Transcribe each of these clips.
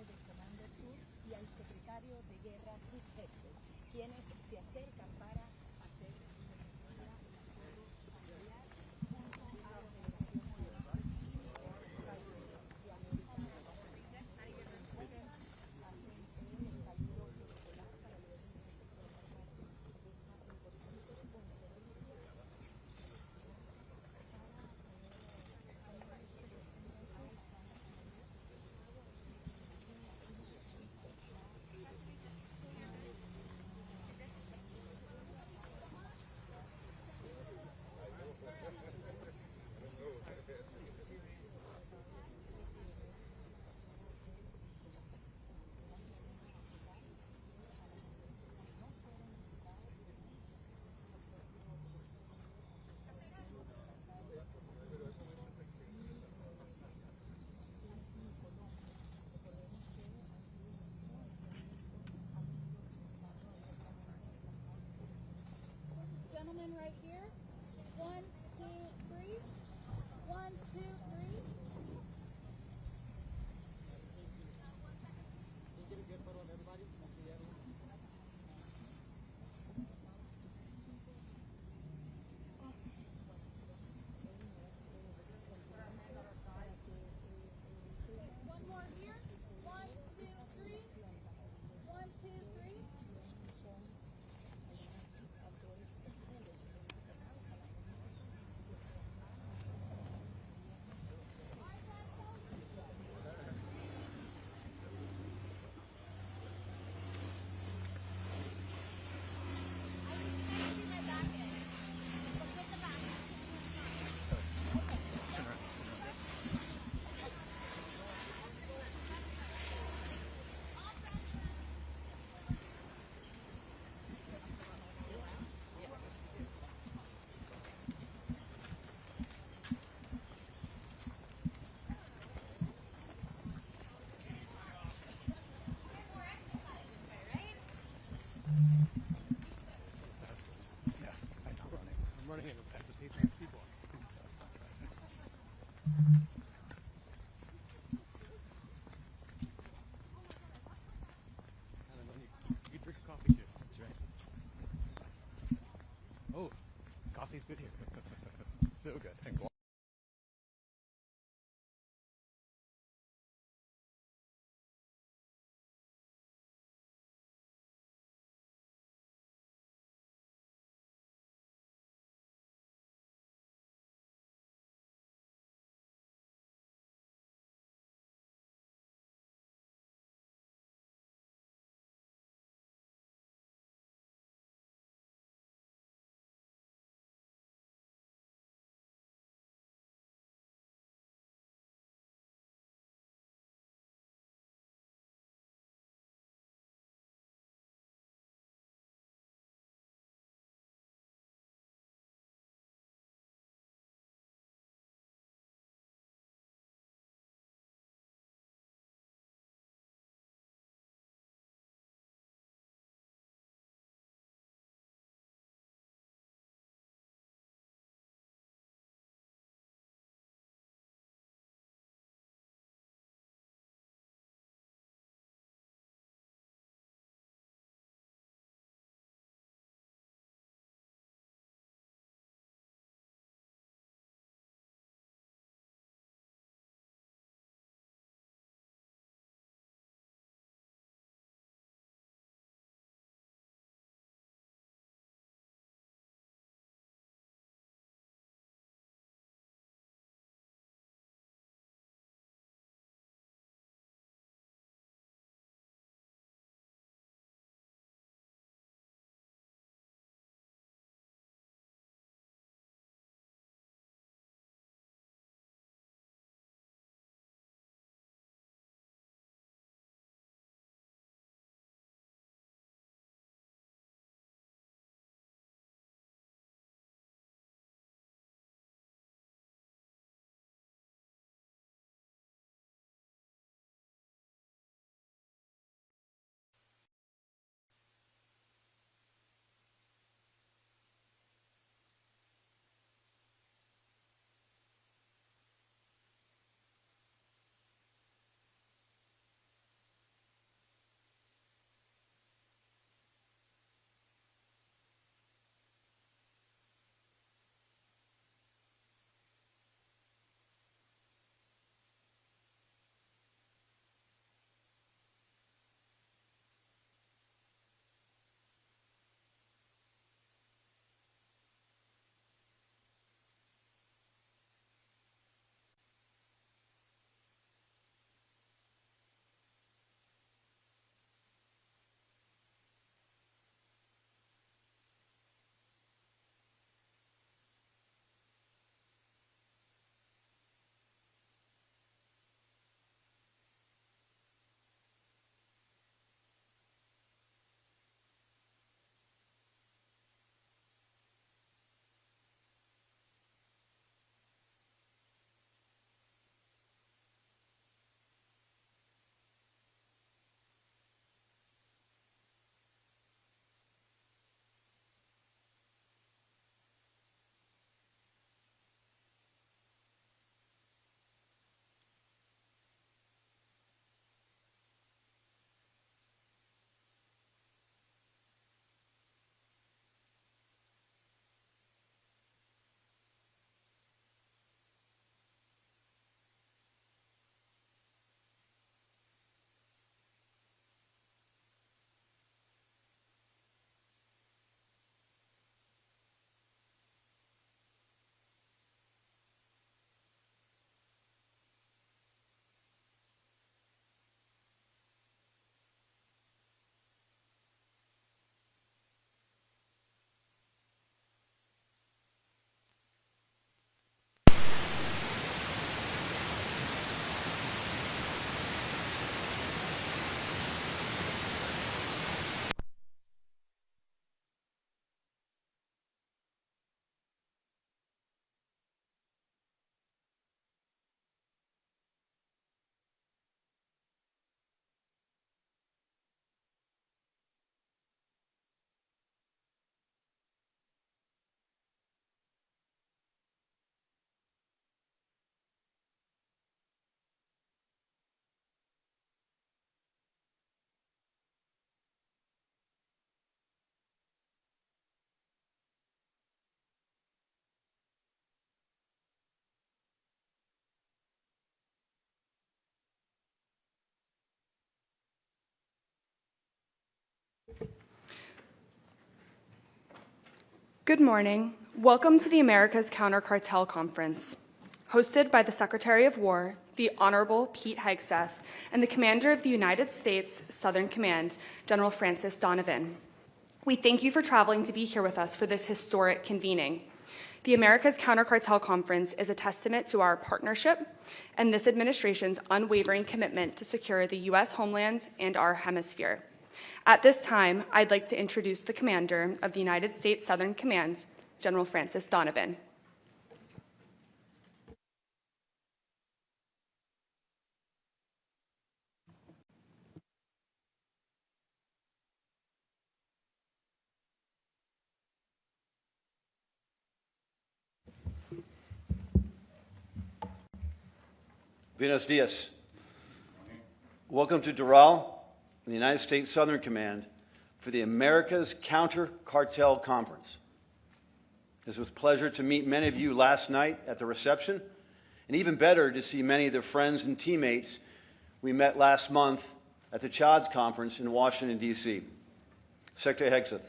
del Comando Sur y al secretario de Guerra Hegseth, quienes se acercan para hacer Venezuela un acuerdo familiar junto a la delegación de gentlemen right here. 1, 2, 3. 1, 2, 3. Can you get a good photo of everybody? One more here. 1, 2, 3. 1, 2, 3. I'm running at the pace of these people. And then you drink coffee too. That's right. Oh, coffee's good here. So good. Good morning. Welcome to the America's Counter Cartel Conference, hosted by the Secretary of War, the Honorable Pete Hegseth, and the Commander of the United States Southern Command, General Francis Donovan. We thank you for traveling to be here with us for this historic convening. The America's Counter Cartel Conference is a testament to our partnership and this administration's unwavering commitment to secure the U.S. homeland and our hemisphere. At this time, I'd like to introduce the Commander of the United States Southern Command, General Francis Donovan. Buenos dias. Welcome to Doral, the United States Southern Command, for the America's Counter Cartel Conference. It was a pleasure to meet many of you last night at the reception, and even better to see many of the friends and teammates we met last month at the CHODS conference in Washington, D.C. Secretary Hegseth,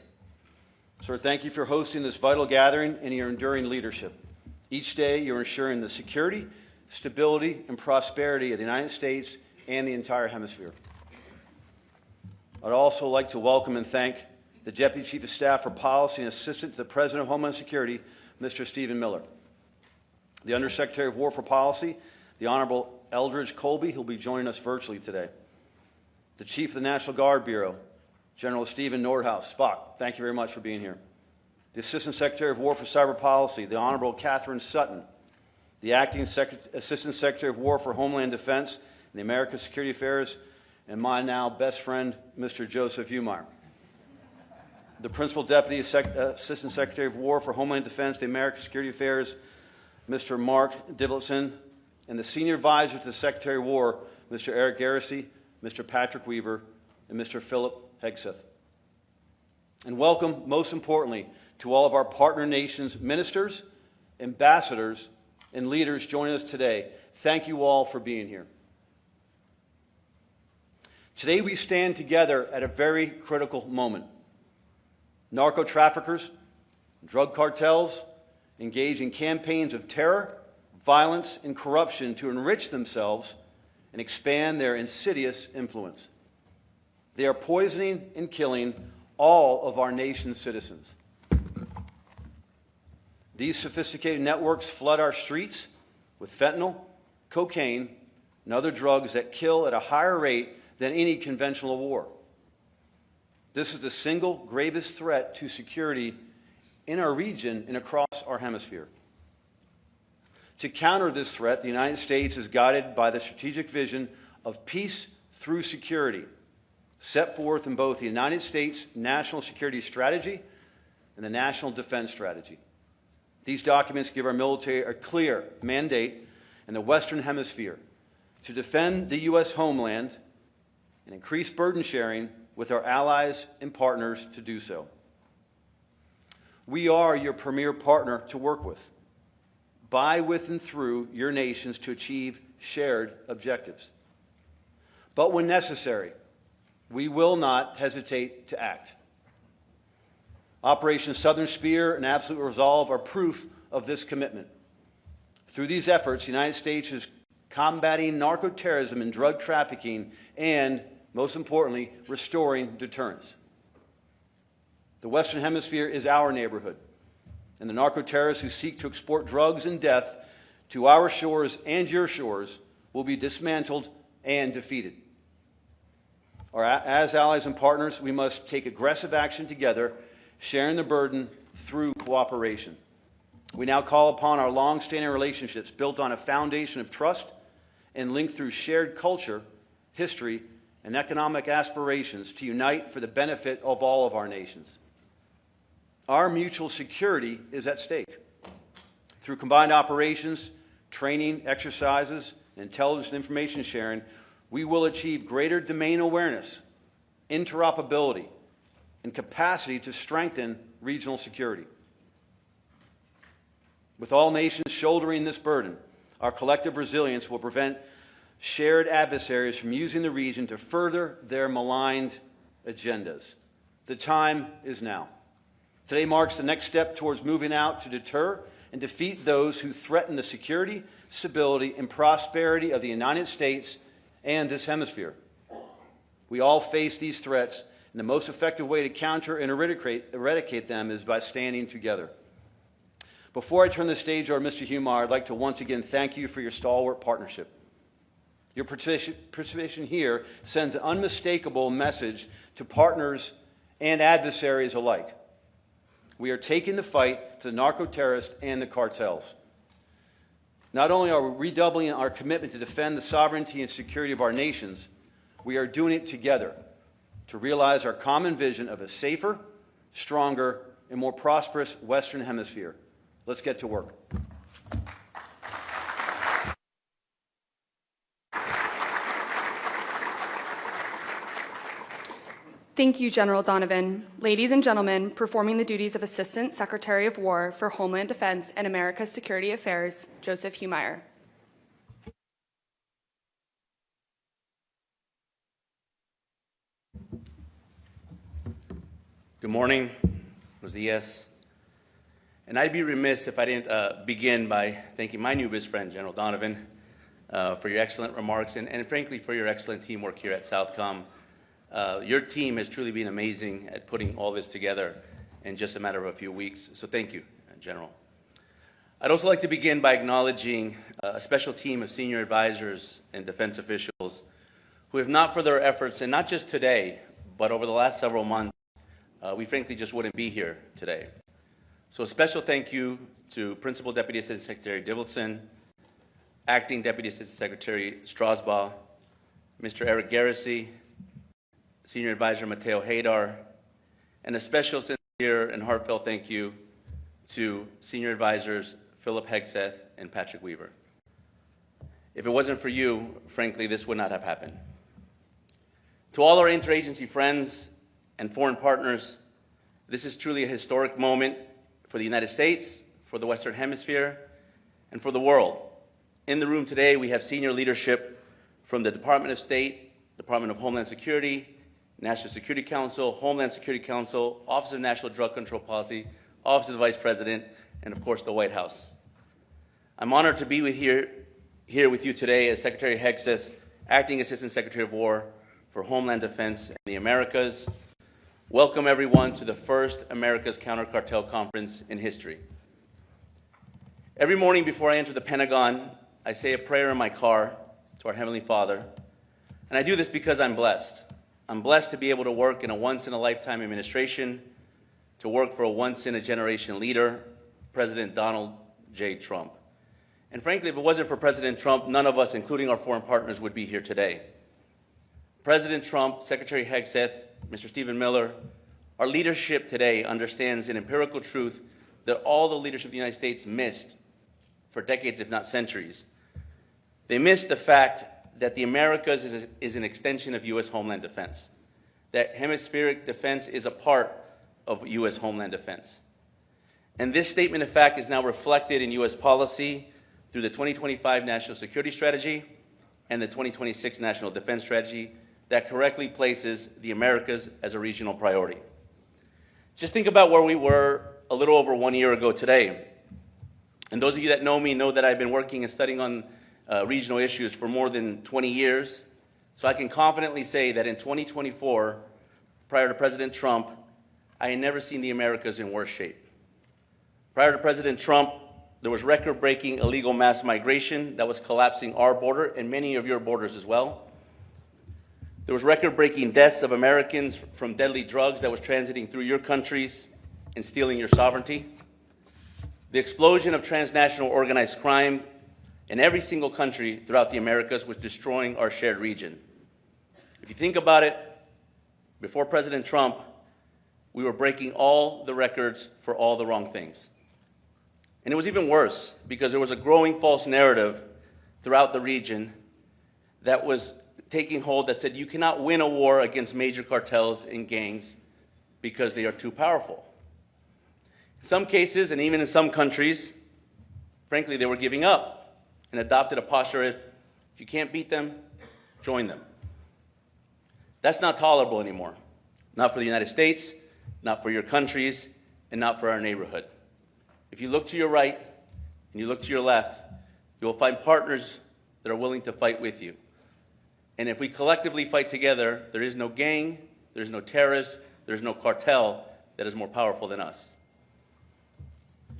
sir, thank you for hosting this vital gathering and your enduring leadership. Each day, you're ensuring the security, stability, and prosperity of the United States and the entire hemisphere. I'd also like to welcome and thank the Deputy Chief of Staff for Policy and Assistant to the President of Homeland Security, Mr. Stephen Miller. The Undersecretary of War for Policy, the Honorable Eldridge Colby, who will be joining us virtually today. The Chief of the National Guard Bureau, General Stephen Nordhaus. Spock, thank you very much for being here. The Assistant Secretary of War for Cyber Policy, the Honorable Catherine Sutton. The Acting Assistant Secretary of War for Homeland Defense and the American Security Affairs, and my now best friend, Mr. Joseph Umar. The Principal Deputy Assistant Secretary of War for Homeland Defense, the American Security Affairs, Mr. Mark Dibleson, and the Senior Advisor to the Secretary of War, Mr. Eric Garrissey, Mr. Patrick Weaver, and Mr. Philip Hegseth. And welcome, most importantly, to all of our partner nations' ministers, ambassadors, and leaders joining us today. Thank you all for being here. Today we stand together at a very critical moment. Narco-traffickers, drug cartels engage in campaigns of terror, violence, and corruption to enrich themselves and expand their insidious influence. They are poisoning and killing all of our nation's citizens. These sophisticated networks flood our streets with fentanyl, cocaine, and other drugs that kill at a higher rate than any conventional war. This is the single gravest threat to security in our region and across our hemisphere. To counter this threat, the United States is guided by the strategic vision of peace through security, set forth in both the United States National Security Strategy and the National Defense Strategy. These documents give our military a clear mandate in the Western Hemisphere to defend the U.S. homeland and increase burden sharing with our allies and partners to do so. We are your premier partner to work with, by, with, and through your nations to achieve shared objectives. But when necessary, we will not hesitate to act. Operation Southern Spear and Absolute Resolve are proof of this commitment. Through these efforts, the United States is combating narco-terrorism and drug trafficking and, most importantly, restoring deterrence. The Western Hemisphere is our neighborhood, and the narco-terrorists who seek to export drugs and death to our shores and your shores will be dismantled and defeated. As allies and partners, we must take aggressive action together, sharing the burden through cooperation. We now call upon our long-standing relationships built on a foundation of trust and linked through shared culture, history, and economic aspirations to unite for the benefit of all of our nations. Our mutual security is at stake. Through combined operations, training, exercises, and intelligence and information sharing, we will achieve greater domain awareness, interoperability, and capacity to strengthen regional security. With all nations shouldering this burden, our collective resilience will prevent shared adversaries from using the region to further their maligned agendas. The time is now. Today marks the next step towards moving out to deter and defeat those who threaten the security, stability, and prosperity of the United States and this hemisphere. We all face these threats, and the most effective way to counter and eradicate them is by standing together. Before I turn the stage over to Mr. Humar, I'd like to once again thank you for your stalwart partnership. Your participation here sends an unmistakable message to partners and adversaries alike. We are taking the fight to the narco-terrorists and the cartels. Not only are we redoubling our commitment to defend the sovereignty and security of our nations, we are doing it together to realize our common vision of a safer, stronger, and more prosperous Western Hemisphere. Let's get to work. Thank you, General Donovan. Ladies and gentlemen, performing the duties of Assistant Secretary of War for Homeland Defense and America's Security Affairs, Joseph Humar. Good morning, buenos dias. And I'd be remiss if I didn't begin by thanking my new best friend, General Donovan, for your excellent remarks and frankly for your excellent teamwork here at SOUTHCOM. Your team has truly been amazing at putting all this together in just a matter of a few weeks. So thank you, General. I'd also like to begin by acknowledging a special team of senior advisors and defense officials who, if not for their efforts, and not just today, but over the last several months, we frankly just wouldn't be here today. So a special thank you to Principal Deputy Assistant Secretary Divelson, Acting Deputy Assistant Secretary Strasbaugh, Mr. Eric Garrissey, Senior Advisor Mateo Haydar, and a special sincere and heartfelt thank you to Senior Advisors Philip Hegseth and Patrick Weaver. If it wasn't for you, frankly, this would not have happened. To all our interagency friends and foreign partners, this is truly a historic moment for the United States, for the Western Hemisphere, and for the world. In the room today, we have senior leadership from the Department of State, Department of Homeland Security, National Security Council, Homeland Security Council, Office of National Drug Control Policy, Office of the Vice President, and of course the White House. I'm honored to be here with you today as Secretary Hegseth, Acting Assistant Secretary of War for Homeland Defense in the Americas. Welcome everyone to the first America's Counter Cartel Conference in history. Every morning before I enter the Pentagon, I say a prayer in my car to our Heavenly Father, and I do this because I'm blessed. I'm blessed to be able to work in a once-in-a-lifetime administration, to work for a once-in-a-generation leader, President Donald J. Trump. And frankly, if it wasn't for President Trump, none of us, including our foreign partners, would be here today. President Trump, Secretary Hegseth, Mr. Stephen Miller, our leadership today understands an empirical truth that all the leadership of the United States missed for decades, if not centuries. They missed the fact that the Americas is an extension of U.S. Homeland Defense, that hemispheric defense is a part of U.S. Homeland Defense. And this statement of fact is now reflected in U.S. policy through the 2025 National Security Strategy and the 2026 National Defense Strategy that correctly places the Americas as a regional priority. Just think about where we were a little over 1 year ago today. And those of you that know me know that I've been working and studying on regional issues for more than 20 years. So I can confidently say that in 2024, prior to President Trump, I had never seen the Americas in worse shape. Prior to President Trump, there was record-breaking illegal mass migration that was collapsing our border and many of your borders as well. There was record-breaking deaths of Americans from deadly drugs that was transiting through your countries and stealing your sovereignty. The explosion of transnational organized crime in every single country throughout the Americas was destroying our shared region. If you think about it, before President Trump, we were breaking all the records for all the wrong things. And it was even worse because there was a growing false narrative throughout the region that was taking hold that said you cannot win a war against major cartels and gangs because they are too powerful. In some cases, and even in some countries, frankly, they were giving up and adopted a posture of, if you can't beat them, join them. That's not tolerable anymore. Not for the United States, not for your countries, and not for our neighborhood. If you look to your right and you look to your left, you will find partners that are willing to fight with you. And if we collectively fight together, there is no gang, there is no terrorist, there is no cartel that is more powerful than us.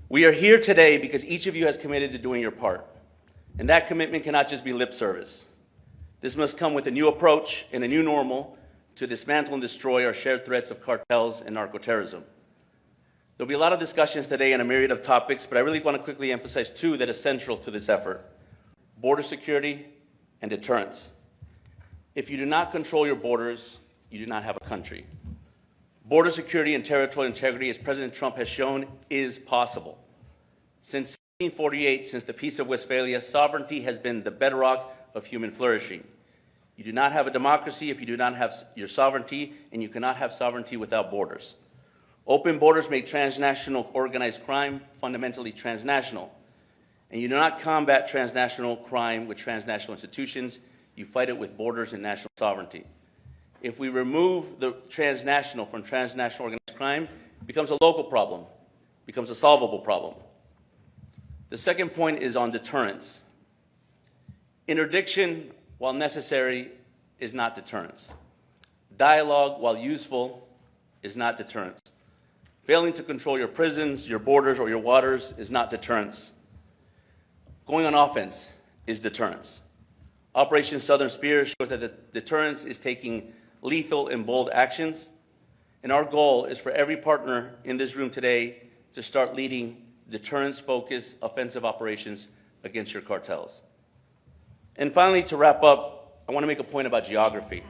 We are here today because each of you has committed to doing your part. And that commitment cannot just be lip service. This must come with a new approach and a new normal to dismantle and destroy our shared threats of cartels and narco-terrorism. There'll be a lot of discussions today on a myriad of topics, but I really want to quickly emphasize two that are central to this effort: border security and deterrence. If you do not control your borders, you do not have a country. Border security and territorial integrity, as President Trump has shown, is possible. Since 1848, since the Peace of Westphalia, sovereignty has been the bedrock of human flourishing. You do not have a democracy if you do not have your sovereignty, and you cannot have sovereignty without borders. Open borders make transnational organized crime fundamentally transnational. And you do not combat transnational crime with transnational institutions, you fight it with borders and national sovereignty. If we remove the transnational from transnational organized crime, it becomes a local problem, becomes a solvable problem. The second point is on deterrence. Interdiction, while necessary, is not deterrence. Dialogue, while useful, is not deterrence. Failing to control your prisons, your borders, or your waters is not deterrence. Going on offense is deterrence. Operation Southern Spear shows that the deterrence is taking lethal and bold actions, and our goal is for every partner in this room today to start leading deterrence-focused offensive operations against your cartels. And finally, to wrap up, I want to make a point about geography,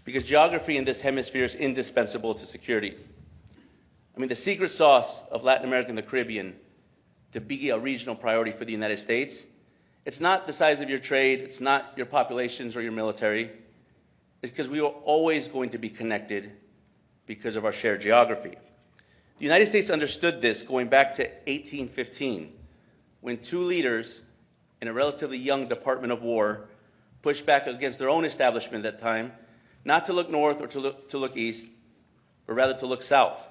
because geography in this hemisphere is indispensable to security. I mean, the secret sauce of Latin America and the Caribbean to be a regional priority for the United States, it's not the size of your trade, it's not your populations or your military, it's because we are always going to be connected because of our shared geography. The United States understood this going back to 1815, when two leaders in a relatively young Department of War pushed back against their own establishment at that time, not to look north or to look east, but rather to look south.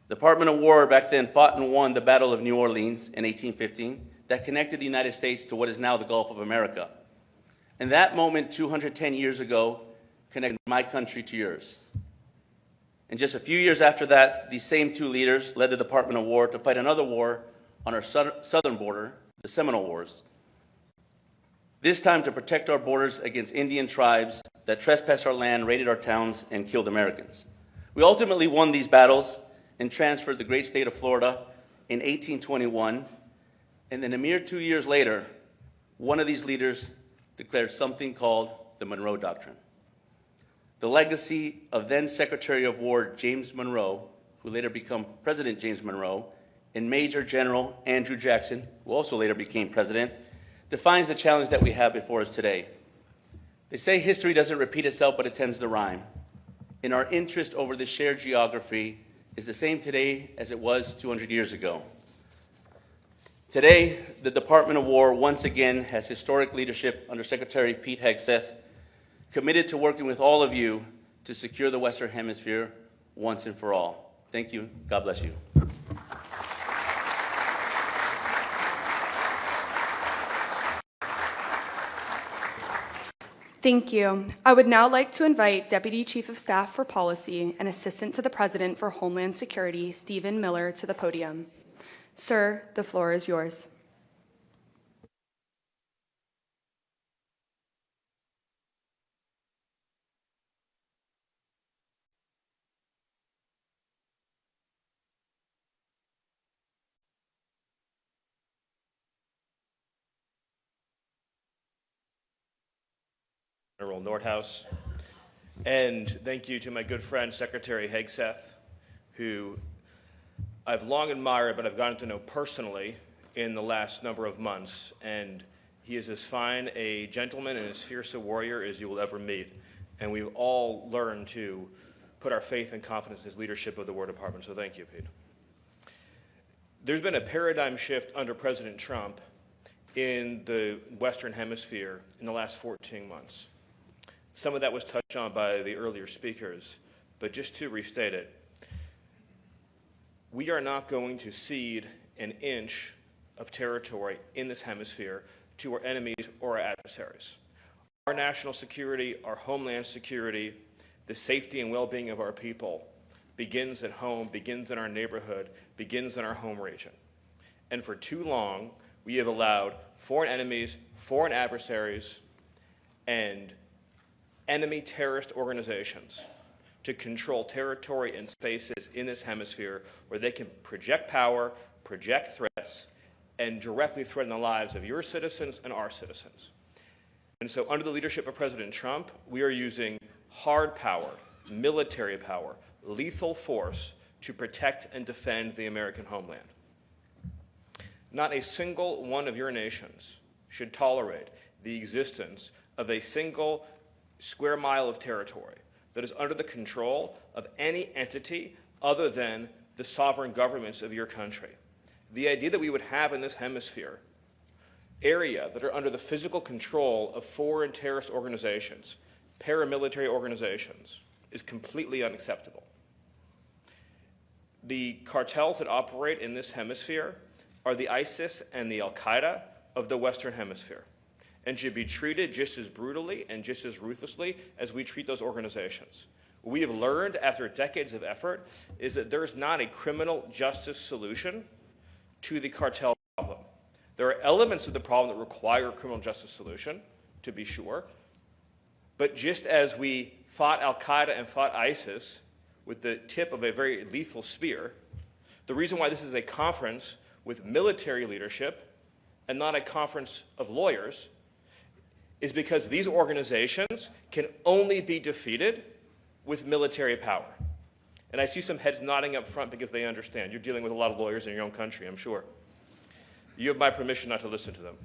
The Department of War back then fought and won the Battle of New Orleans in 1815 that connected the United States to what is now the Gulf of America. And that moment, 210 years ago, connected my country to yours. And just a few years after that, these same two leaders led the Department of War to fight another war on our southern border, the Seminole Wars. This time to protect our borders against Indian tribes that trespassed our land, raided our towns, and killed Americans. We ultimately won these battles and transferred the great state of Florida in 1821. And then a mere 2 years later, one of these leaders declared something called the Monroe Doctrine. The legacy of then Secretary of War James Monroe, who later became President James Monroe, and Major General Andrew Jackson, who also later became president, defines the challenge that we have before us today. They say history doesn't repeat itself, but it tends to rhyme. And our interest over this shared geography is the same today as it was 200 years ago. Today, the Department of War once again has historic leadership under Secretary Pete Hegseth, committed to working with all of you to secure the Western Hemisphere once and for all. Thank you. God bless you. Thank you. I would now like to invite Deputy Chief of Staff for Policy and Assistant to the President for Homeland Security, Stephen Miller, to the podium. Sir, the floor is yours. General Nordhaus, and thank you to my good friend Secretary Hegseth, who I've long admired but I've gotten to know personally in the last number of months, and he is as fine a gentleman and as fierce a warrior as you will ever meet, and we've all learned to put our faith and confidence in his leadership of the War Department, so thank you, Pete. There's been a paradigm shift under President Trump in the Western Hemisphere in the last 14 months. Some of that was touched on by the earlier speakers, but just to restate it, we are not going to cede an inch of territory in this hemisphere to our enemies or our adversaries. Our national security, our homeland security, the safety and well-being of our people begins at home, begins in our neighborhood, begins in our home region. And for too long, we have allowed foreign enemies, foreign adversaries, and enemy terrorist organizations to control territory and spaces in this hemisphere where they can project power, project threats, and directly threaten the lives of your citizens and our citizens. And so under the leadership of President Trump, we are using hard power, military power, lethal force to protect and defend the American homeland. Not a single one of your nations should tolerate the existence of a single square mile of territory that is under the control of any entity other than the sovereign governments of your country. The idea that we would have in this hemisphere area that are under the physical control of foreign terrorist organizations, paramilitary organizations, is completely unacceptable. The cartels that operate in this hemisphere are the ISIS and the Al-Qaeda of the Western Hemisphere, and should be treated just as brutally and just as ruthlessly as we treat those organizations. What we have learned after decades of effort is that there is not a criminal justice solution to the cartel problem. There are elements of the problem that require a criminal justice solution, to be sure, but just as we fought Al-Qaeda and fought ISIS with the tip of a very lethal spear, the reason why this is a conference with military leadership and not a conference of lawyers is because these organizations can only be defeated with military power. And I see some heads nodding up front because they understand. You're dealing with a lot of lawyers in your own country, I'm sure. You have my permission not to listen to them.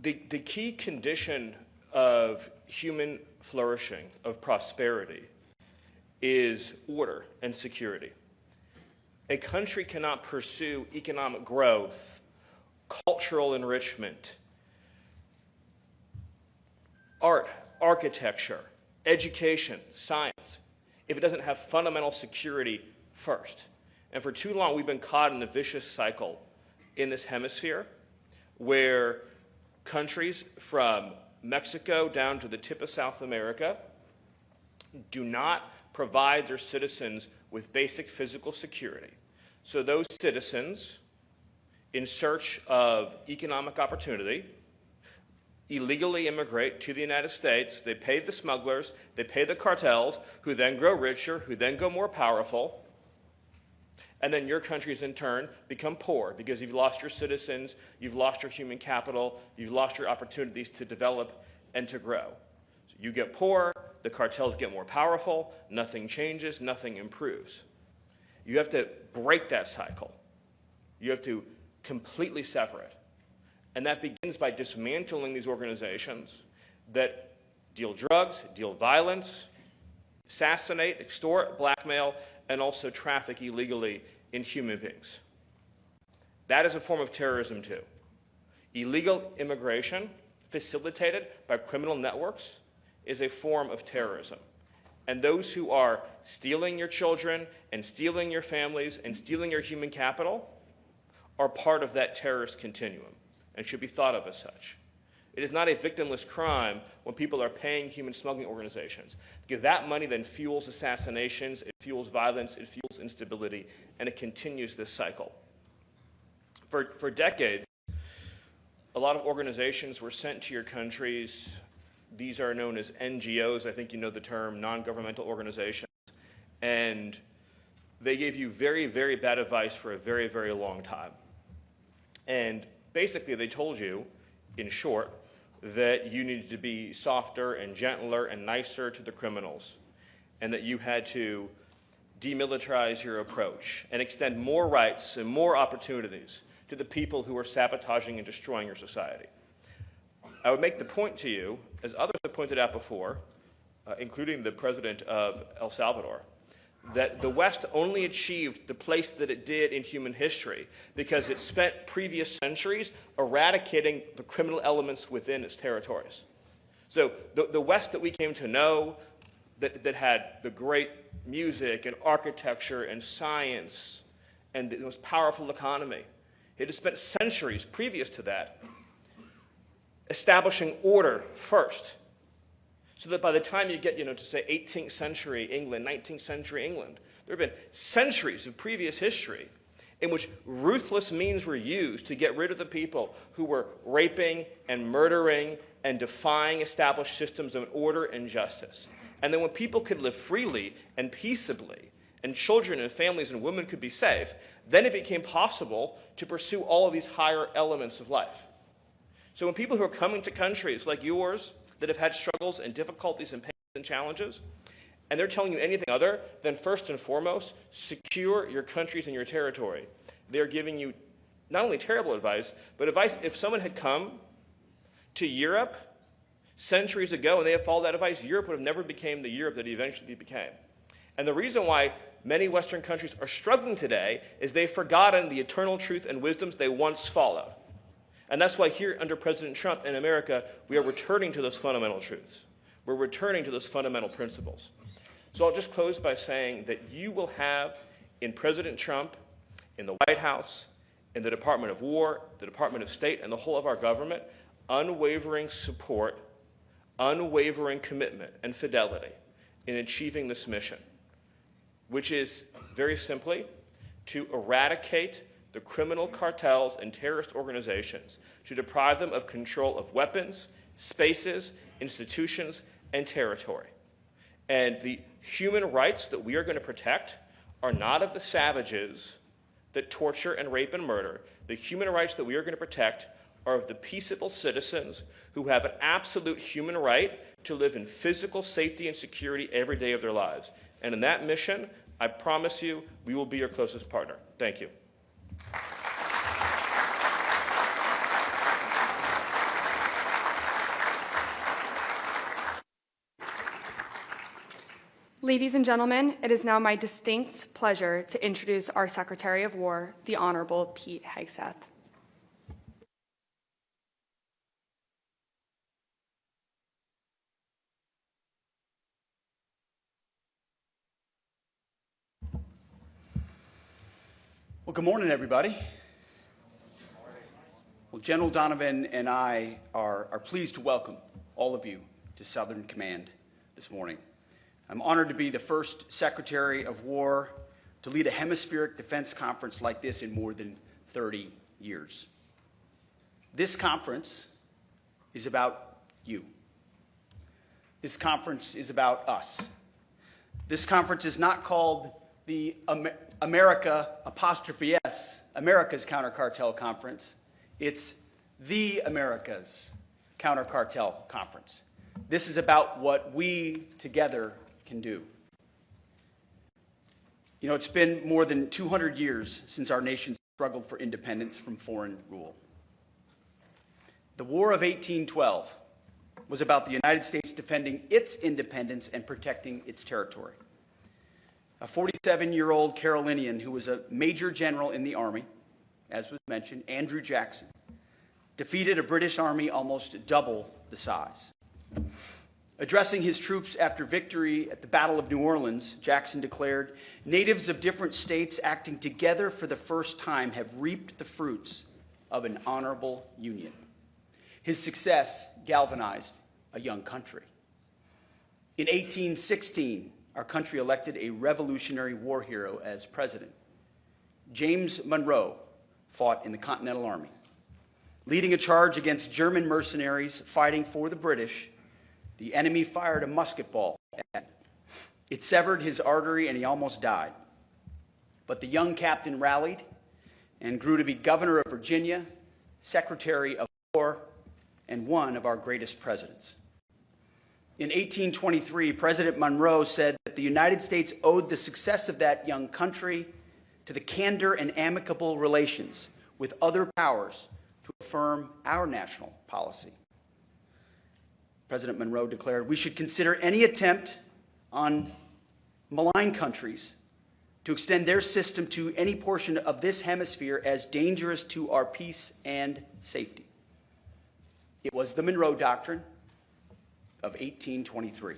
The key condition of human flourishing, of prosperity, is order and security. A country cannot pursue economic growth, cultural enrichment, art, architecture, education, science, if it doesn't have fundamental security first. And for too long, we've been caught in a vicious cycle in this hemisphere where countries from Mexico down to the tip of South America do not provide their citizens with basic physical security. So those citizens, in search of economic opportunity, illegally immigrate to the United States. They pay the smugglers, they pay the cartels, who then grow richer, who then go more powerful, and then your countries in turn become poor because you've lost your citizens, you've lost your human capital, you've lost your opportunities to develop and to grow. So you get poor, the cartels get more powerful, nothing changes, nothing improves. You have to break that cycle. You have to completely sever it. And that begins by dismantling these organizations that deal drugs, deal violence, assassinate, extort, blackmail, and also traffic illegally in human beings. That is a form of terrorism too. Illegal immigration facilitated by criminal networks is a form of terrorism. And those who are stealing your children and stealing your families and stealing your human capital are part of that terrorist continuum and should be thought of as such. It is not a victimless crime when people are paying human smuggling organizations, because that money then fuels assassinations, it fuels violence, it fuels instability, and it continues this cycle. For decades, a lot of organizations were sent to your countries. These are known as NGOs, I think you know the term, non-governmental organizations, and they gave you very, very bad advice for a very, very long time. And basically they told you, in short, that you needed to be softer and gentler and nicer to the criminals, and that you had to demilitarize your approach and extend more rights and more opportunities to the people who are sabotaging and destroying your society. I would make the point to you, as others have pointed out before, including the president of El Salvador, that the West only achieved the place that it did in human history because it spent previous centuries eradicating the criminal elements within its territories. So the West that we came to know, that had the great music and architecture and science and the most powerful economy. It had spent centuries previous to that establishing order first, so that by the time you get, to say 18th century England, 19th century England, there have been centuries of previous history in which ruthless means were used to get rid of the people who were raping and murdering and defying established systems of order and justice. And then when people could live freely and peaceably, and children and families and women could be safe, then it became possible to pursue all of these higher elements of life. So when people who are coming to countries like yours that have had struggles and difficulties and pains and challenges, and they're telling you anything other than, first and foremost, secure your countries and your territory, they're giving you not only terrible advice, but advice if someone had come to Europe centuries ago and they had followed that advice, Europe would have never become the Europe that it eventually became. And the reason why many Western countries are struggling today is they've forgotten the eternal truth and wisdoms they once followed. And that's why here under President Trump in America, we are returning to those fundamental truths. We're returning to those fundamental principles. So I'll just close by saying that you will have in President Trump, in the White House, in the Department of War, the Department of State, and the whole of our government, unwavering support, unwavering commitment, and fidelity in achieving this mission, which is very simply to eradicate the criminal cartels and terrorist organizations, to deprive them of control of weapons, spaces, institutions, and territory. And the human rights that we are going to protect are not of the savages that torture and rape and murder. The human rights that we are going to protect are of the peaceable citizens who have an absolute human right to live in physical safety and security every day of their lives. And in that mission, I promise you, we will be your closest partner. Thank you. Ladies and gentlemen, it is now my distinct pleasure to introduce our Secretary of War, the Honorable Pete Hegseth. Well, good morning, everybody. Well, General Donovan and I are pleased to welcome all of you to Southern Command this morning. I'm honored to be the first Secretary of War to lead a hemispheric defense conference like this in more than 30 years. This conference is about you. This conference is about us. This conference is not called the America's Counter Cartel Conference. It's the America's Counter Cartel Conference. This is about what we together can do. You know, it's been more than 200 years since our nation struggled for independence from foreign rule. The War of 1812 was about the United States defending its independence and protecting its territory. A 47-year-old Carolinian who was a major general in the Army, as was mentioned, Andrew Jackson, defeated a British army almost double the size. Addressing his troops after victory at the Battle of New Orleans, Jackson declared, "Natives of different states acting together for the first time have reaped the fruits of an honorable union." His success galvanized a young country. In 1816, our country elected a Revolutionary War hero as president. James Monroe fought in the Continental Army, leading a charge against German mercenaries fighting for the British. The enemy fired a musket ball at him. It severed his artery and he almost died. But the young captain rallied and grew to be governor of Virginia, Secretary of War, and one of our greatest presidents. In 1823, President Monroe said that the United States owed the success of that young country to the candor and amicable relations with other powers to affirm our national policy. President Monroe declared, "We should consider any attempt on malign countries to extend their system to any portion of this hemisphere as dangerous to our peace and safety." It was the Monroe Doctrine of 1823.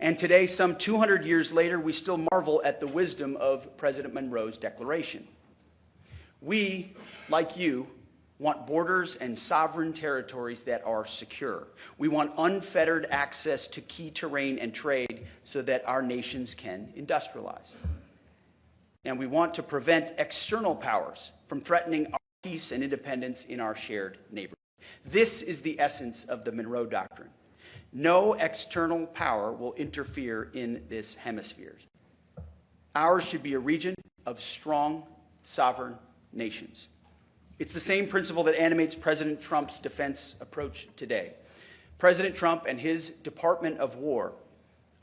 And today, some 200 years later, we still marvel at the wisdom of President Monroe's declaration. We, like you, want borders and sovereign territories that are secure. We want unfettered access to key terrain and trade so that our nations can industrialize. And we want to prevent external powers from threatening our peace and independence in our shared neighborhood. This is the essence of the Monroe Doctrine. No external power will interfere in this hemisphere. Ours should be a region of strong, sovereign nations. It's the same principle that animates President Trump's defense approach today. President Trump and his Department of War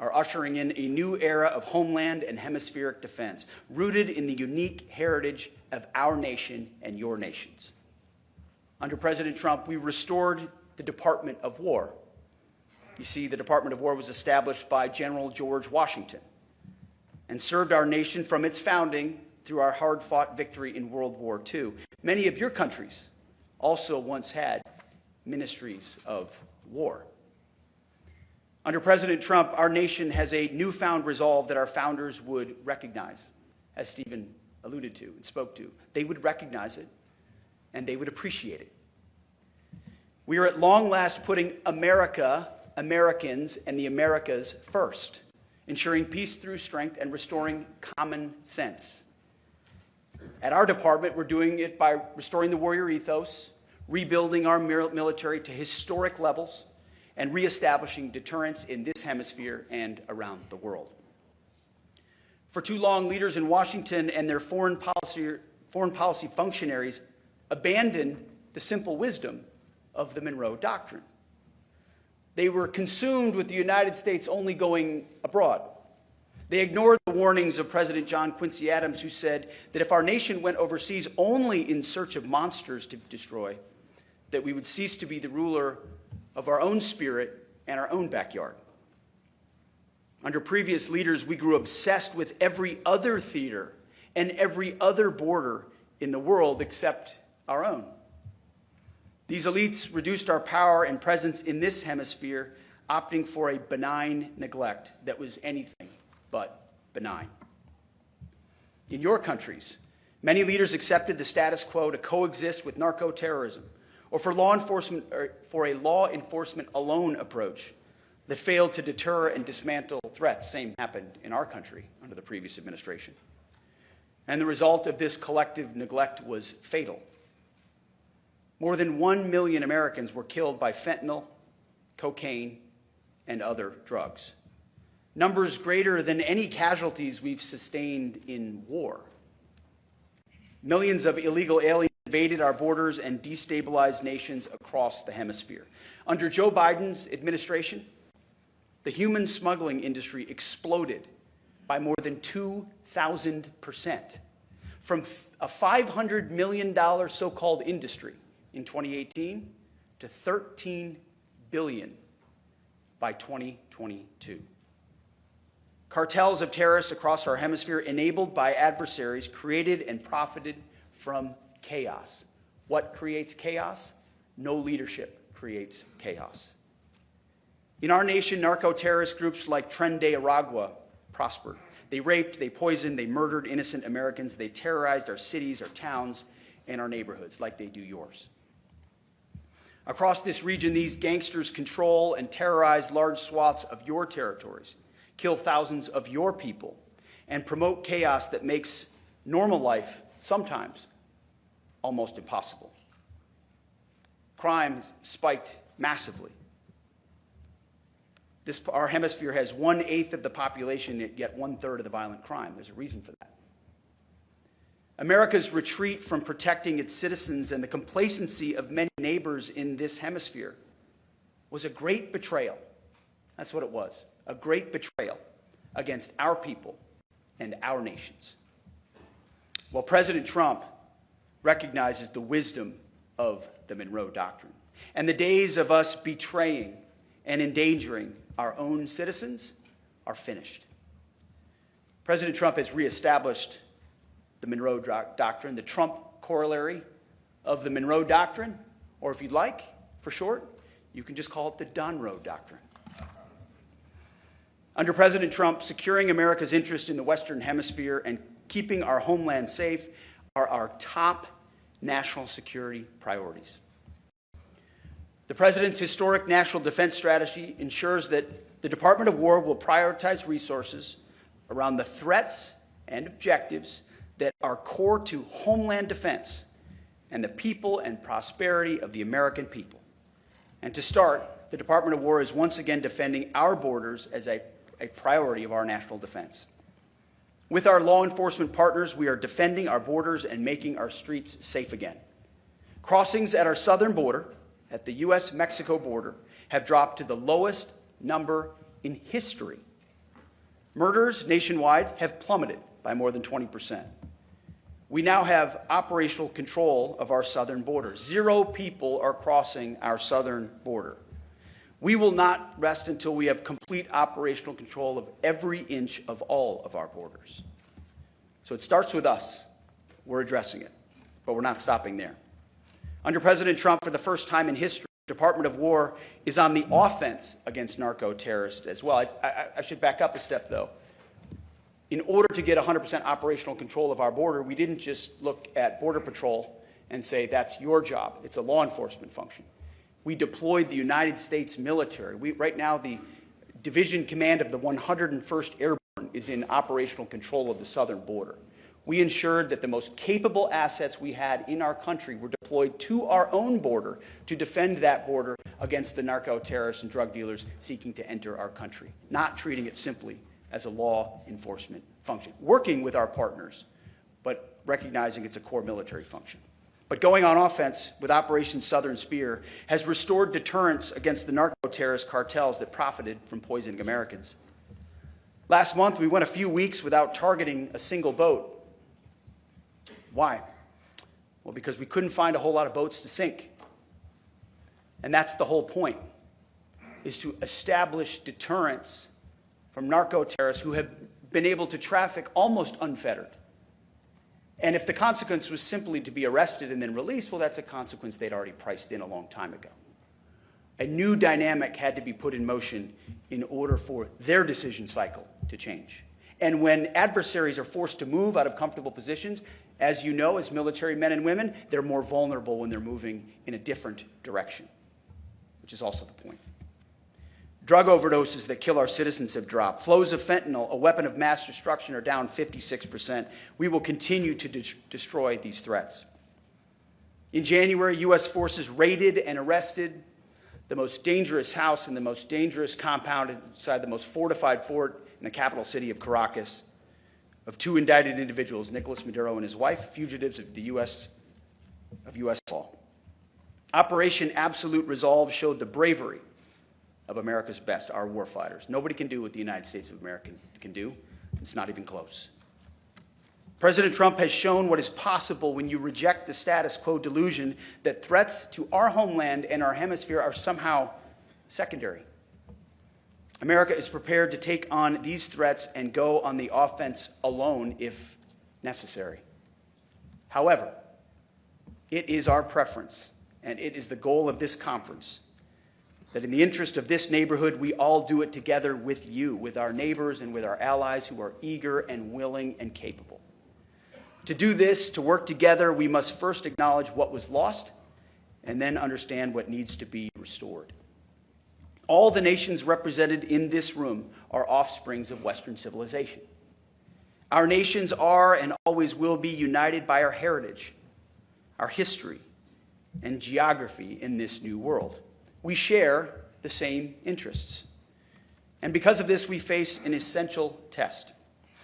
are ushering in a new era of homeland and hemispheric defense, rooted in the unique heritage of our nation and your nations. Under President Trump, we restored the Department of War. You see, the Department of War was established by General George Washington and served our nation from its founding through our hard-fought victory in World War II. Many of your countries also once had ministries of war. Under President Trump, our nation has a newfound resolve that our founders would recognize, as Stephen alluded to and spoke to. They would recognize it, and they would appreciate it. We are at long last putting America, Americans, and the Americas first, ensuring peace through strength and restoring common sense. At our department, we're doing it by restoring the warrior ethos, rebuilding our military to historic levels, and reestablishing deterrence in this hemisphere and around the world. For too long, leaders in Washington and their foreign policy functionaries abandoned the simple wisdom of the Monroe Doctrine. They were consumed with the United States only going abroad. They ignored the warnings of President John Quincy Adams, who said that if our nation went overseas only in search of monsters to destroy, that we would cease to be the ruler of our own spirit and our own backyard. Under previous leaders, we grew obsessed with every other theater and every other border in the world except our own. These elites reduced our power and presence in this hemisphere, opting for a benign neglect that was anything but benign. In your countries, many leaders accepted the status quo to coexist with narco-terrorism, or for a law enforcement alone approach that failed to deter and dismantle threats. Same happened in our country under the previous administration. And the result of this collective neglect was fatal. More than 1 million Americans were killed by fentanyl, cocaine, and other drugs. Numbers greater than any casualties we've sustained in war. Millions of illegal aliens invaded our borders and destabilized nations across the hemisphere. Under Joe Biden's administration, the human smuggling industry exploded by more than 2,000%, from a $500 million so-called industry in 2018 to $13 billion by 2022. Cartels of terrorists across our hemisphere, enabled by adversaries, created and profited from chaos. What creates chaos? No leadership creates chaos. In our nation, narco-terrorist groups like Tren de Aragua prospered. They raped, they poisoned, they murdered innocent Americans. They terrorized our cities, our towns, and our neighborhoods like they do yours. Across this region, these gangsters control and terrorize large swaths of your territories, kill thousands of your people, and promote chaos that makes normal life sometimes almost impossible. Crime has spiked massively. Our hemisphere has 1/8 of the population, yet 1/3 of the violent crime. There's a reason for that. America's retreat from protecting its citizens and the complacency of many neighbors in this hemisphere was a great betrayal. That's what it was, a great betrayal against our people and our nations. Well, President Trump recognizes the wisdom of the Monroe Doctrine, and the days of us betraying and endangering our own citizens are finished. President Trump has reestablished the Monroe Doctrine, the Trump corollary of the Monroe Doctrine, or if you'd like, for short, you can just call it the Donroe Doctrine. Under President Trump, securing America's interest in the Western Hemisphere and keeping our homeland safe are our top national security priorities. The President's historic national defense strategy ensures that the Department of War will prioritize resources around the threats and objectives that are core to homeland defense and the people and prosperity of the American people. And to start, the Department of War is once again defending our borders as a priority of our national defense. With our law enforcement partners, we are defending our borders and making our streets safe again. Crossings at our southern border, at the U.S.-Mexico border, have dropped to the lowest number in history. Murders nationwide have plummeted by more than 20%. We now have operational control of our southern border. 0 people are crossing our southern border. We will not rest until we have complete operational control of every inch of all of our borders. So it starts with us. We're addressing it, but we're not stopping there. Under President Trump, for the first time in history, the Department of War is on the offense against narco-terrorists as well. I should back up a step, though. In order to get 100% operational control of our border, we didn't just look at Border Patrol and say, that's your job. It's a law enforcement function. We deployed the United States military. Right now, the division command of the 101st Airborne is in operational control of the southern border. We ensured that the most capable assets we had in our country were deployed to our own border to defend that border against the narco-terrorists and drug dealers seeking to enter our country, not treating it simply as a law enforcement function. Working with our partners, but recognizing it's a core military function. But going on offense with Operation Southern Spear has restored deterrence against the narco-terrorist cartels that profited from poisoning Americans. Last month, we went a few weeks without targeting a single boat. Why? Well, because we couldn't find a whole lot of boats to sink. And that's the whole point, is to establish deterrence from narco-terrorists who have been able to traffic almost unfettered. And if the consequence was simply to be arrested and then released, well, that's a consequence they'd already priced in a long time ago. A new dynamic had to be put in motion in order for their decision cycle to change. And when adversaries are forced to move out of comfortable positions, as you know, as military men and women, they're more vulnerable when they're moving in a different direction, which is also the point. Drug overdoses that kill our citizens have dropped. Flows of fentanyl, a weapon of mass destruction, are down 56%. We will continue to destroy these threats. In January, U.S. forces raided and arrested the most dangerous house and the most dangerous compound inside the most fortified fort in the capital city of Caracas, of 2 indicted individuals, Nicolas Maduro and his wife, fugitives of the U.S. law. Operation Absolute Resolve showed the bravery of America's best, our warfighters. Nobody can do what the United States of America can do. It's not even close. President Trump has shown what is possible when you reject the status quo delusion that threats to our homeland and our hemisphere are somehow secondary. America is prepared to take on these threats and go on the offense alone if necessary. However, it is our preference, and it is the goal of this conference, that in the interest of this neighborhood, we all do it together with you, with our neighbors and with our allies who are eager and willing and capable. To do this, to work together, we must first acknowledge what was lost and then understand what needs to be restored. All the nations represented in this room are offsprings of Western civilization. Our nations are and always will be united by our heritage, our history, and geography in this new world. We share the same interests. And because of this, we face an essential test.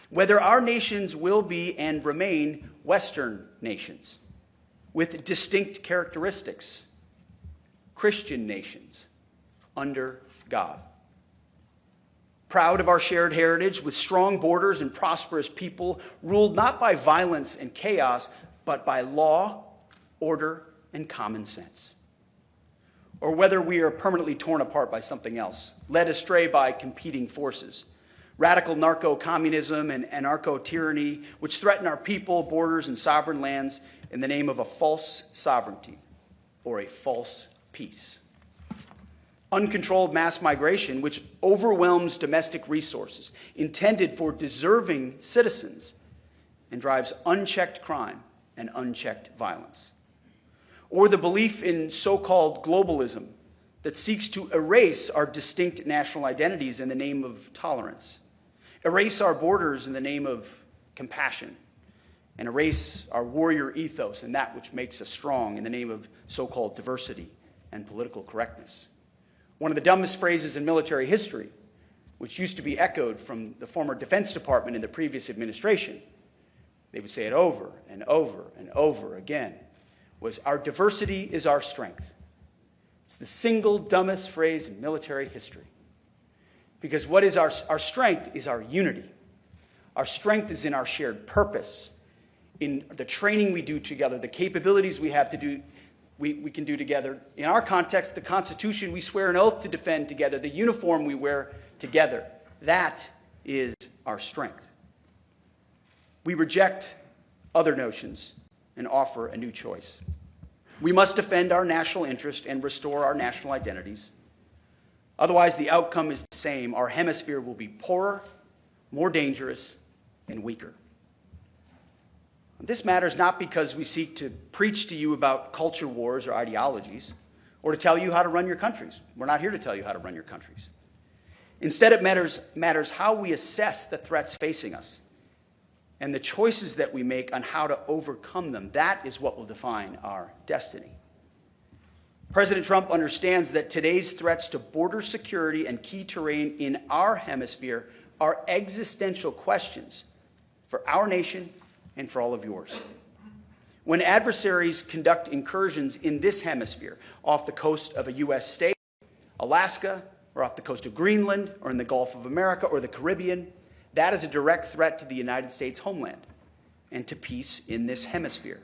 Whether our nations will be and remain Western nations with distinct characteristics, Christian nations under God. Proud of our shared heritage with strong borders and prosperous people ruled not by violence and chaos, but by law, order, and common sense. Or whether we are permanently torn apart by something else, led astray by competing forces, radical narco-communism and anarcho-tyranny, which threaten our people, borders, and sovereign lands in the name of a false sovereignty or a false peace. uncontrolled mass migration, which overwhelms domestic resources intended for deserving citizens and drives unchecked crime and unchecked violence. Or the belief in so-called globalism that seeks to erase our distinct national identities in the name of tolerance, erase our borders in the name of compassion, and erase our warrior ethos and that which makes us strong in the name of so-called diversity and political correctness. One of the dumbest phrases in military history, which used to be echoed from the former Defense Department in the previous administration, they would say it over and over and over again, was our diversity is our strength. It's the single dumbest phrase in military history. Because what is our strength is our unity. Our strength is in our shared purpose, in the training we do together, the capabilities we have to do, we can do together. In our context, the Constitution we swear an oath to defend together, the uniform we wear together. That is our strength. We reject other notions and offer a new choice. We must defend our national interest and restore our national identities. Otherwise, the outcome is the same. Our hemisphere will be poorer, more dangerous, and weaker. This matters not because we seek to preach to you about culture wars or ideologies, or to tell you how to run your countries. We're not here to tell you how to run your countries. Instead, it matters how we assess the threats facing us and the choices that we make on how to overcome them. That is what will define our destiny. President Trump understands that today's threats to border security and key terrain in our hemisphere are existential questions for our nation and for all of yours. When adversaries conduct incursions in this hemisphere, off the coast of a U.S. state, Alaska, or off the coast of Greenland, or in the Gulf of America, or the Caribbean, that is a direct threat to the United States homeland and to peace in this hemisphere.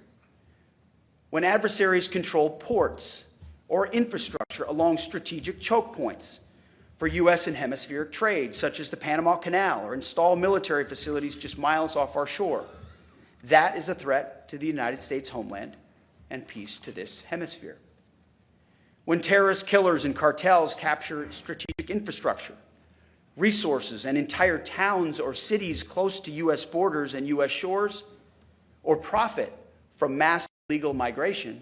When adversaries control ports or infrastructure along strategic choke points for U.S. and hemispheric trade, such as the Panama Canal, or install military facilities just miles off our shore, that is a threat to the United States homeland and peace to this hemisphere. When terrorist killers and cartels capture strategic infrastructure, resources, and entire towns or cities close to U.S. borders and U.S. shores, or profit from mass illegal migration,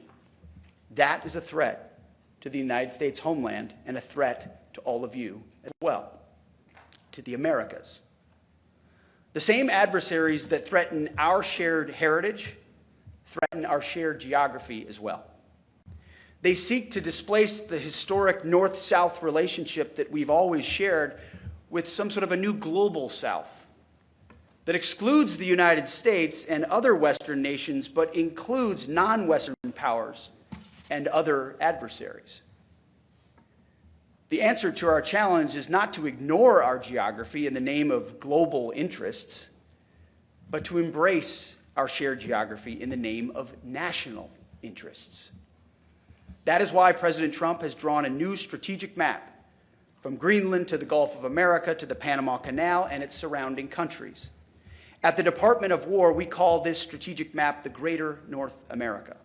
that is a threat to the United States homeland and a threat to all of you as well, to the Americas. The same adversaries that threaten our shared heritage threaten our shared geography as well. They seek to displace the historic North-South relationship that we've always shared with some sort of a new global South that excludes the United States and other Western nations, but includes non-Western powers and other adversaries. The answer to our challenge is not to ignore our geography in the name of global interests, but to embrace our shared geography in the name of national interests. That is why President Trump has drawn a new strategic map from Greenland to the Gulf of America to the Panama Canal and its surrounding countries. At the Department of War, we call this strategic map the Greater North America.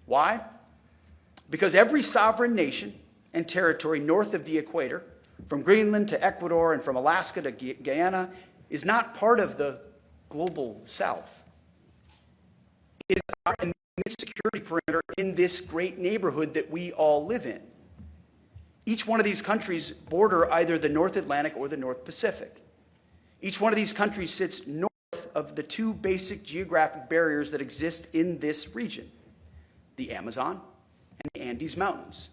Why? Because every sovereign nation and territory north of the equator, from Greenland to Ecuador and from Alaska to Guyana, is not part of the global South. It is our immediate security perimeter in this great neighborhood that we all live in. Each one of these countries border either the North Atlantic or the North Pacific. Each one of these countries sits north of the two basic geographic barriers that exist in this region, the Amazon and the Andes Mountains.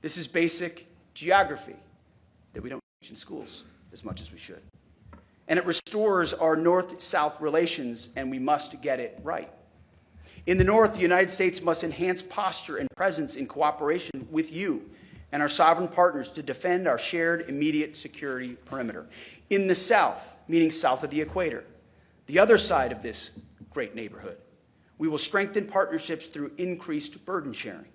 This is basic geography that we don't teach in schools as much as we should. And it restores our North-South relations, and we must get it right. In the North, the United States must enhance posture and presence in cooperation with you and our sovereign partners to defend our shared immediate security perimeter. In the South, meaning south of the equator, the other side of this great neighborhood, we will strengthen partnerships through increased burden sharing.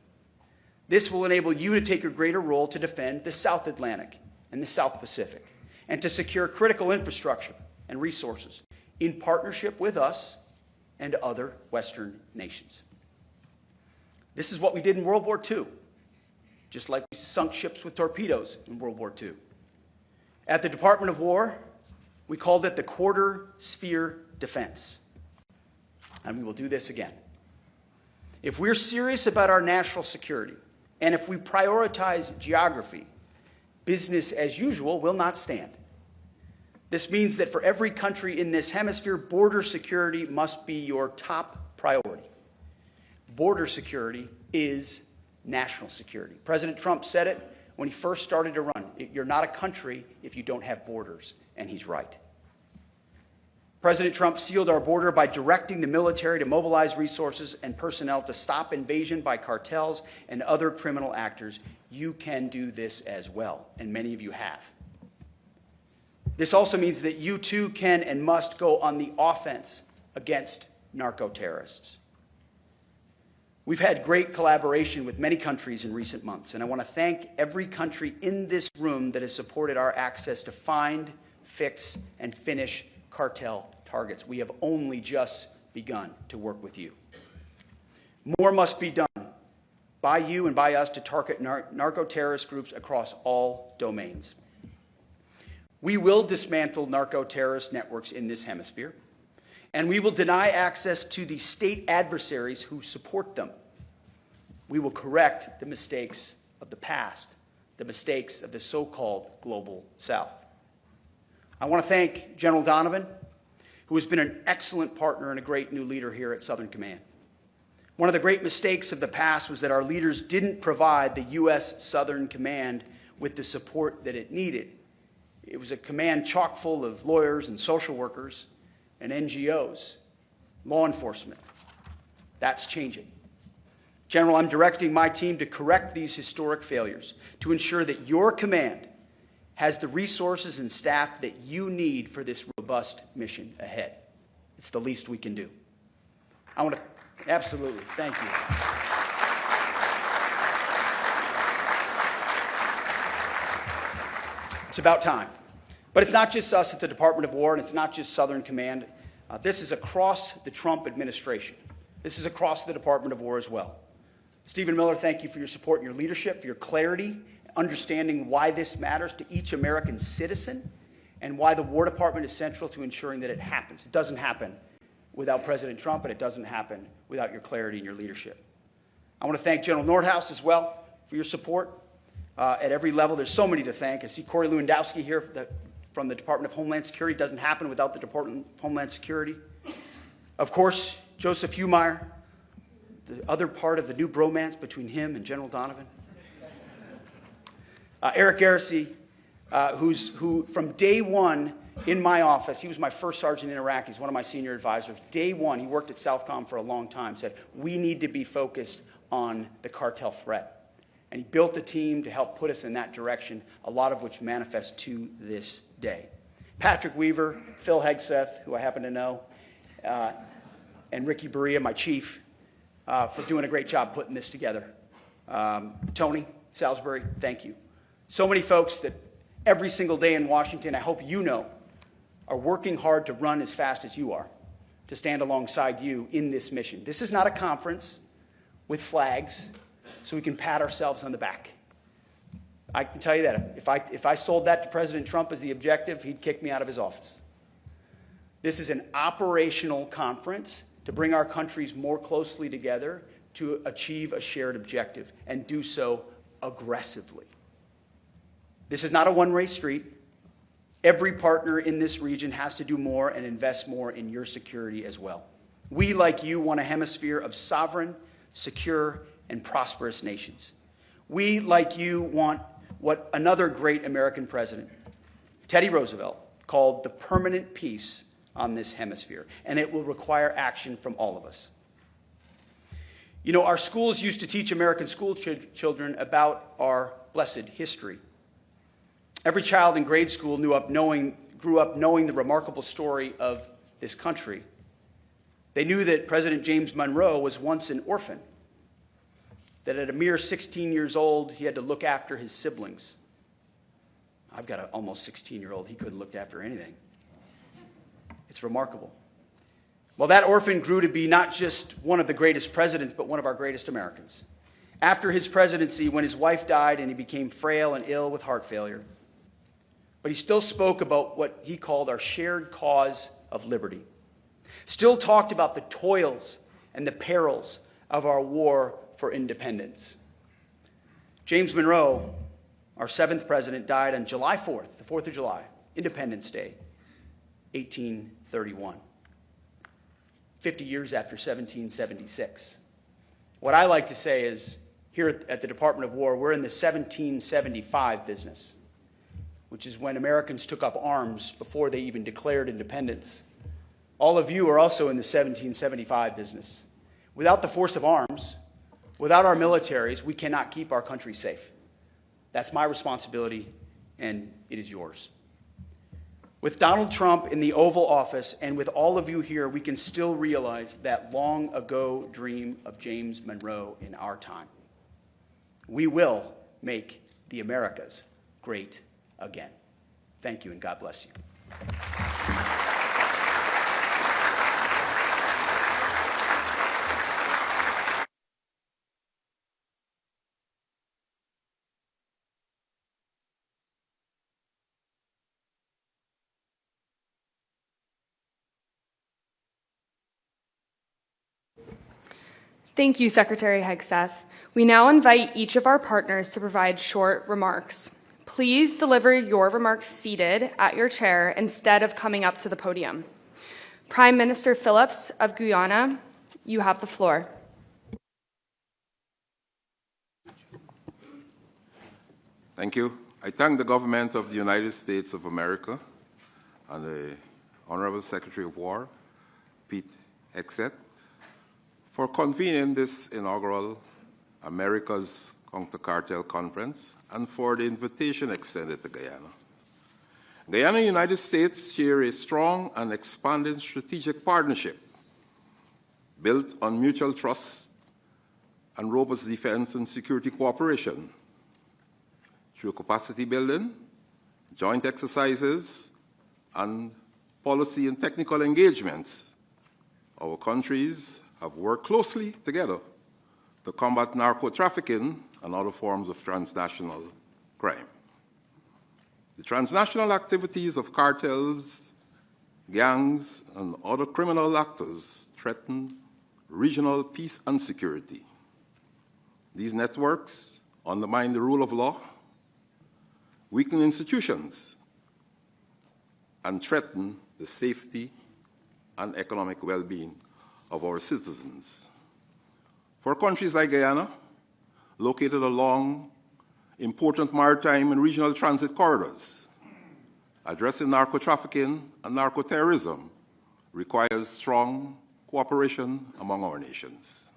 This will enable you to take a greater role to defend the South Atlantic and the South Pacific, and to secure critical infrastructure and resources in partnership with us and other Western nations. This is what we did in World War II. just like we sunk ships with torpedoes in World War II. At the Department of War, we called it the quarter sphere defense. And we will do this again. If we're serious about our national security, and if we prioritize geography, business as usual will not stand. This means that for every country in this hemisphere, border security must be your top priority. Border security is national security. President Trump said it when he first started to run. You're not a country if you don't have borders, and he's right. President Trump sealed our border by directing the military to mobilize resources and personnel to stop invasion by cartels and other criminal actors. You can do this as well, and many of you have. This also means that you too can and must go on the offense against narco-terrorists. We've had great collaboration with many countries in recent months, and I want to thank every country in this room that has supported our access to find, fix, and finish cartel targets. We have only just begun to work with you. More must be done by you and by us to target narco-terrorist groups across all domains. We will dismantle narco-terrorist networks in this hemisphere, and we will deny access to the state adversaries who support them. We will correct the mistakes of the past, the mistakes of the so-called Global South. I want to thank General Donovan, who has been an excellent partner and a great new leader here at Southern Command. One of the great mistakes of the past was that our leaders didn't provide the U.S. Southern Command with the support that it needed. It was a command chock full of lawyers and social workers and NGOs, law enforcement. That's changing. General, I'm directing my team to correct these historic failures, to ensure that your command has the resources and staff that you need for this robust mission ahead. It's the least we can do. I want to, absolutely, thank you. It's about time. But it's not just us at the Department of War, and it's not just Southern Command. This is across the Trump administration. This is across the Department of War as well. Stephen Miller, thank you for your support and your leadership, for your clarity, understanding why this matters to each American citizen, and why the War Department is central to ensuring that it happens. It doesn't happen without President Trump, and it doesn't happen without your clarity and your leadership. I want to thank General Nordhaus as well for your support at every level. There's so many to thank. I see Corey Lewandowski here from the Department of Homeland Security. It doesn't happen without the Department of Homeland Security. Of course, Joseph Humeyer, the other part of the new bromance between him and General Donovan. Eric Garrissey, who from day one in my office, he was my first sergeant in Iraq. He's one of my senior advisors. Day one, he worked at SOUTHCOM for a long time, said, we need to be focused on the cartel threat. And he built a team to help put us in that direction, a lot of which manifests to this day. Patrick Weaver, Phil Hegseth, who I happen to know, and Ricky Berea, my chief, for doing a great job putting this together. Tony Salisbury, thank you. So many folks that every single day in Washington, I hope you know, are working hard to run as fast as you are, to stand alongside you in this mission. This is not a conference with flags so we can pat ourselves on the back. I can tell you that. If I sold that to President Trump as the objective, he'd kick me out of his office. This is an operational conference to bring our countries more closely together to achieve a shared objective and do so aggressively. This is not a one-way street. Every partner in this region has to do more and invest more in your security as well. We, like you, want a hemisphere of sovereign, secure, and prosperous nations. We, like you, want what another great American president, Teddy Roosevelt, called the permanent peace on this hemisphere, and it will require action from all of us. You know, our schools used to teach American school children about our blessed history. Every child in grade school grew up knowing the remarkable story of this country. They knew that President James Monroe was once an orphan, that at a mere 16 years old, he had to look after his siblings. I've got an almost 16-year-old. He couldn't look after anything. It's remarkable. Well, that orphan grew to be not just one of the greatest presidents, but one of our greatest Americans. after his presidency when his wife died and he became frail and ill with heart failure. But he still spoke about what he called our shared cause of liberty. Still talked about the toils and the perils of our war for independence. James Monroe, our 7th president, died on July 4th, the 4th of July, Independence Day, 1831, 50 years after 1776. What I like to say is, here at the Department of War, we're in the 1775 business, which is when Americans took up arms before they even declared independence. All of you are also in the 1775 business. Without the force of arms, without our militaries, we cannot keep our country safe. That's my responsibility, and it is yours. With Donald Trump in the Oval Office and with all of you here, we can still realize that long ago dream of James Monroe in our time. We will make the Americas great again. Thank you, and God bless you. Thank you, Secretary Hegseth. We now invite each of our partners to provide short remarks. Please deliver your remarks seated at your chair instead of coming up to the podium. Prime Minister Phillips of Guyana, you have the floor. Thank you. I thank the government of the United States of America and the Honorable Secretary of War, Pete Hegseth, for convening this inaugural America's Counter Cartel Conference and for the invitation extended to Guyana. Guyana and the United States share a strong and expanding strategic partnership built on mutual trust and robust defense and security cooperation. Through capacity building, joint exercises, and policy and technical engagements, our countries have worked closely together to combat narco-trafficking and other forms of transnational crime. The transnational activities of cartels, gangs, and other criminal actors threaten regional peace and security. These networks undermine the rule of law, weaken institutions, and threaten the safety and economic well-being of our citizens. For countries like Guyana, located along important maritime and regional transit corridors, addressing narco-trafficking and narco-terrorism requires strong cooperation among our nations.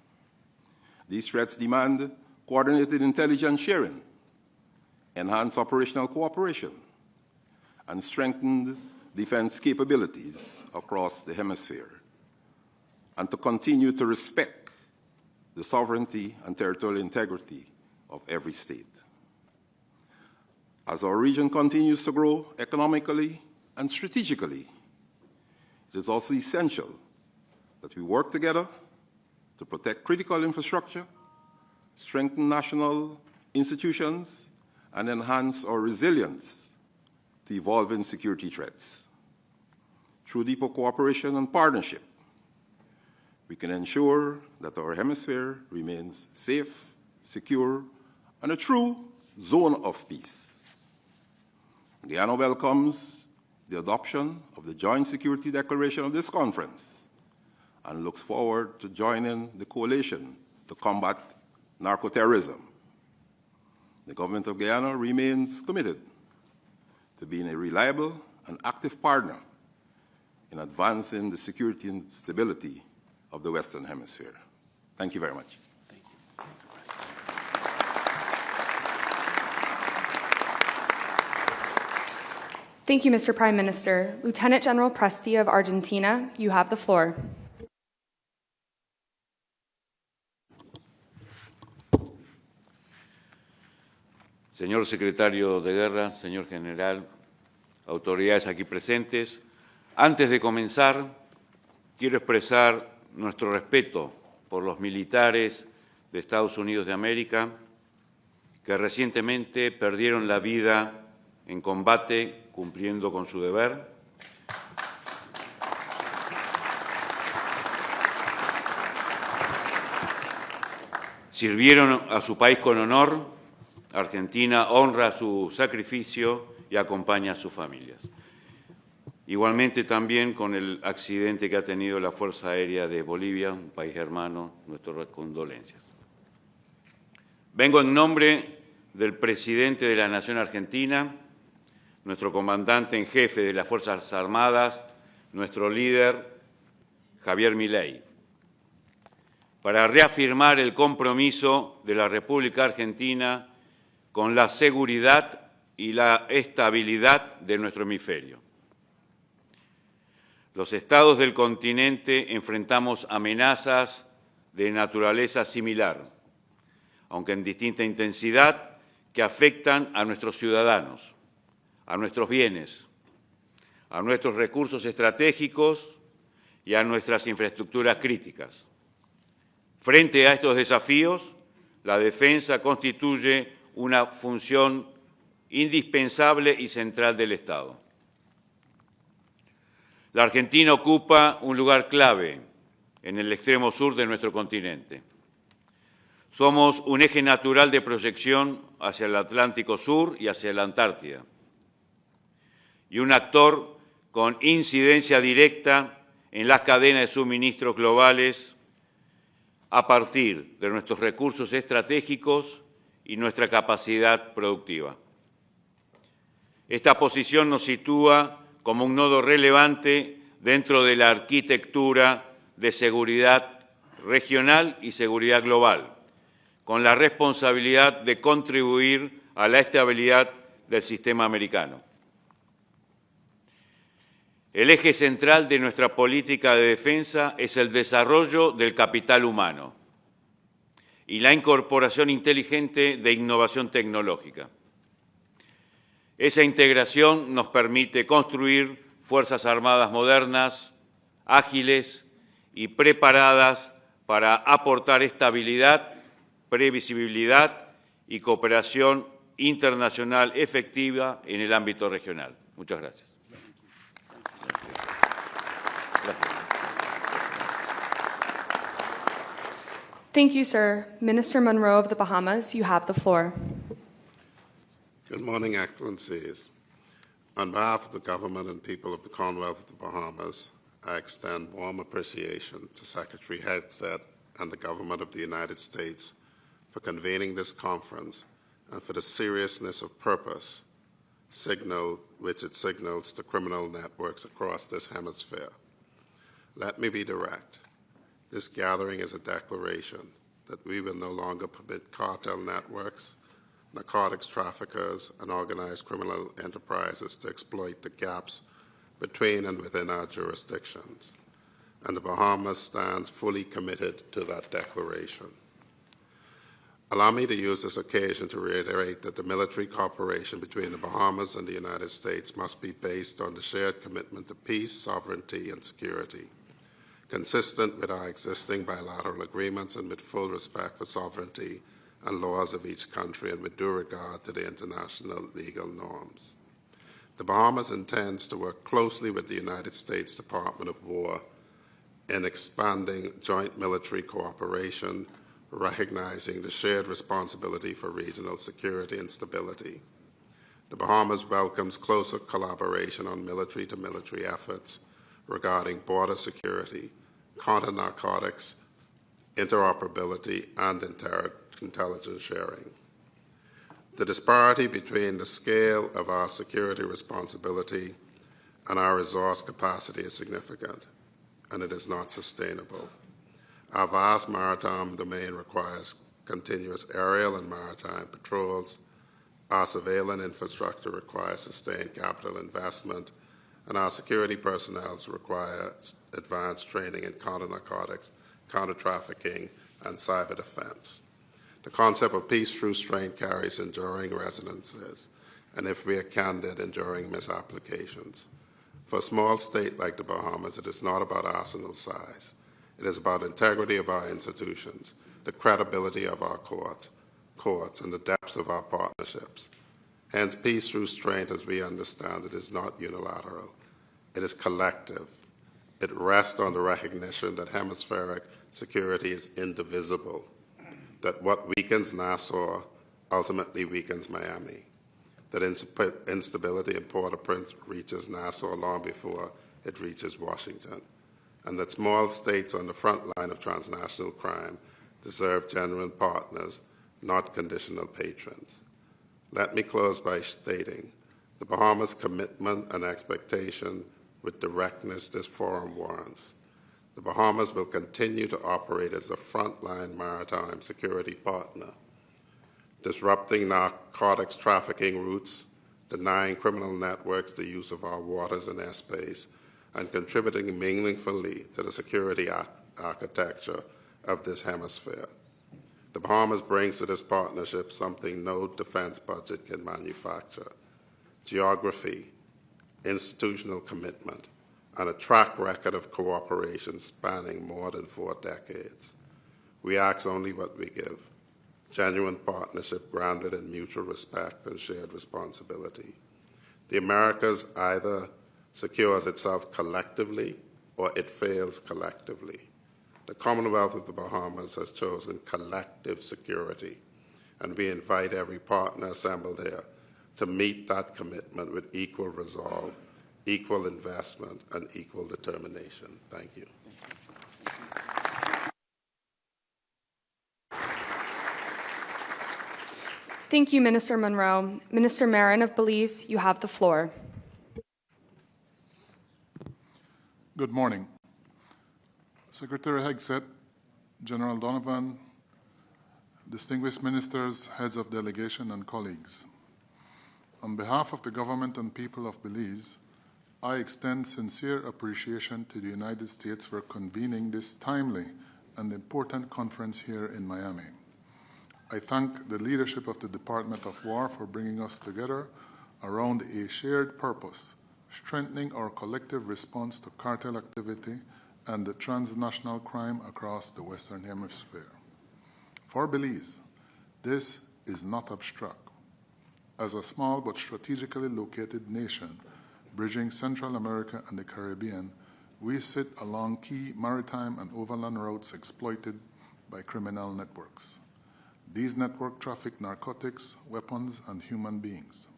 These threats demand coordinated intelligence sharing, enhanced operational cooperation, and strengthened defense capabilities across the hemisphere, and to continue to respect the sovereignty and territorial integrity of every state. As our region continues to grow economically and strategically, it is also essential that we work together to protect critical infrastructure, strengthen national institutions, and enhance our resilience to evolving security threats. Through deeper cooperation and partnership, we can ensure that our hemisphere remains safe, secure, and a true zone of peace. Guyana welcomes the adoption of the Joint Security Declaration of this conference and looks forward to joining the coalition to combat narco-terrorism. The government of Guyana remains committed to being a reliable and active partner in advancing the security and stability of the Western Hemisphere. Thank you very much. Thank you, Mr. Prime Minister. Lieutenant General Presti of Argentina, you have the floor. Señor Secretario de Guerra, señor General, autoridades aquí presentes, antes de comenzar, quiero expresar nuestro respeto por los militares de Estados Unidos de América que recientemente perdieron la vida en combate cumpliendo con su deber. Sirvieron a su país con honor. Argentina honra su sacrificio y acompaña a sus familias. Igualmente también con el accidente que ha tenido la Fuerza Aérea de Bolivia, un país hermano, nuestras condolencias. Vengo en nombre del presidente de la Nación Argentina, nuestro comandante en jefe de las Fuerzas Armadas, nuestro líder, Javier Milei, para reafirmar el compromiso de la República Argentina con la seguridad y la estabilidad de nuestro hemisferio. Los estados del continente enfrentamos amenazas de naturaleza similar, aunque en distinta intensidad, que afectan a nuestros ciudadanos, a nuestros bienes, a nuestros recursos estratégicos y a nuestras infraestructuras críticas. Frente a estos desafíos, la defensa constituye una función indispensable y central del Estado. La Argentina ocupa un lugar clave en el extremo sur de nuestro continente. Somos un eje natural de proyección hacia el Atlántico Sur y hacia la Antártida, y un actor con incidencia directa en las cadenas de suministros globales a partir de nuestros recursos estratégicos y nuestra capacidad productiva. Esta posición nos sitúa como un nodo relevante dentro de la arquitectura de seguridad regional y seguridad global, con la responsabilidad de contribuir a la estabilidad del sistema americano. El eje central de nuestra política de defensa es el desarrollo del capital humano y la incorporación inteligente de innovación tecnológica. Esa integración nos permite construir fuerzas armadas modernas, ágiles y preparadas para aportar estabilidad, previsibilidad y cooperación internacional efectiva en el ámbito regional. Muchas gracias. Thank you, sir. Minister Monroe of the Bahamas, you have the floor. Good morning, Excellencies. On behalf of the government and people of the Commonwealth of the Bahamas, I extend warm appreciation to Secretary Hegseth and the government of the United States for convening this conference and for the seriousness of purpose which it signals to criminal networks across this hemisphere. Let me be direct. This gathering is a declaration that we will no longer permit cartel networks, narcotics traffickers, and organized criminal enterprises to exploit the gaps between and within our jurisdictions. And the Bahamas stands fully committed to that declaration. Allow me to use this occasion to reiterate that the military cooperation between the Bahamas and the United States must be based on the shared commitment to peace, sovereignty, and security, consistent with our existing bilateral agreements and with full respect for sovereignty and laws of each country and with due regard to the international legal norms. The Bahamas intends to work closely with the United States Department of War in expanding joint military cooperation, recognizing the shared responsibility for regional security and stability. The Bahamas welcomes closer collaboration on military-to-military efforts regarding border security, counter-narcotics, interoperability, and intelligence sharing. The disparity between the scale of our security responsibility and our resource capacity is significant, and it is not sustainable. Our vast maritime domain requires continuous aerial and maritime patrols. Our surveillance infrastructure requires sustained capital investment, and our security personnel require advanced training in counter-narcotics, counter-trafficking, and cyber defense. The concept of peace through strength carries enduring resonances, and if we are candid, enduring misapplications. For a small state like the Bahamas, it is not about arsenal size. It is about integrity of our institutions, the credibility of our courts, and the depths of our partnerships. Hence, peace through strength, as we understand it, is not unilateral. It is collective. It rests on the recognition that hemispheric security is indivisible, that what weakens Nassau ultimately weakens Miami, that instability in Port-au-Prince reaches Nassau long before it reaches Washington, and that small states on the front line of transnational crime deserve genuine partners, not conditional patrons. Let me close by stating the Bahamas' commitment and expectation with directness this forum warrants. The Bahamas will continue to operate as a frontline maritime security partner, disrupting narcotics trafficking routes, denying criminal networks the use of our waters and airspace, and contributing meaningfully to the security architecture of this hemisphere. The Bahamas brings to this partnership something no defense budget can manufacture: geography, institutional commitment, and a track record of cooperation spanning more than 4 decades. We ask only what we give: genuine partnership grounded in mutual respect and shared responsibility. The Americas either secures itself collectively or it fails collectively. The Commonwealth of the Bahamas has chosen collective security, and we invite every partner assembled here to meet that commitment with equal resolve, equal investment, and equal determination. Thank you. Thank you, Minister Monroe. Minister Marin of Belize, you have the floor. Good morning. Secretary Hegseth, General Donovan, distinguished ministers, heads of delegation, and colleagues. On behalf of the government and people of Belize, I extend sincere appreciation to the United States for convening this timely and important conference here in Miami. I thank the leadership of the Department of War for bringing us together around a shared purpose: strengthening our collective response to cartel activity and the transnational crime across the Western Hemisphere. For Belize, this is not abstract. As a small but strategically located nation bridging Central America and the Caribbean, we sit along key maritime and overland routes exploited by criminal networks. These networks traffic narcotics, weapons, and human beings.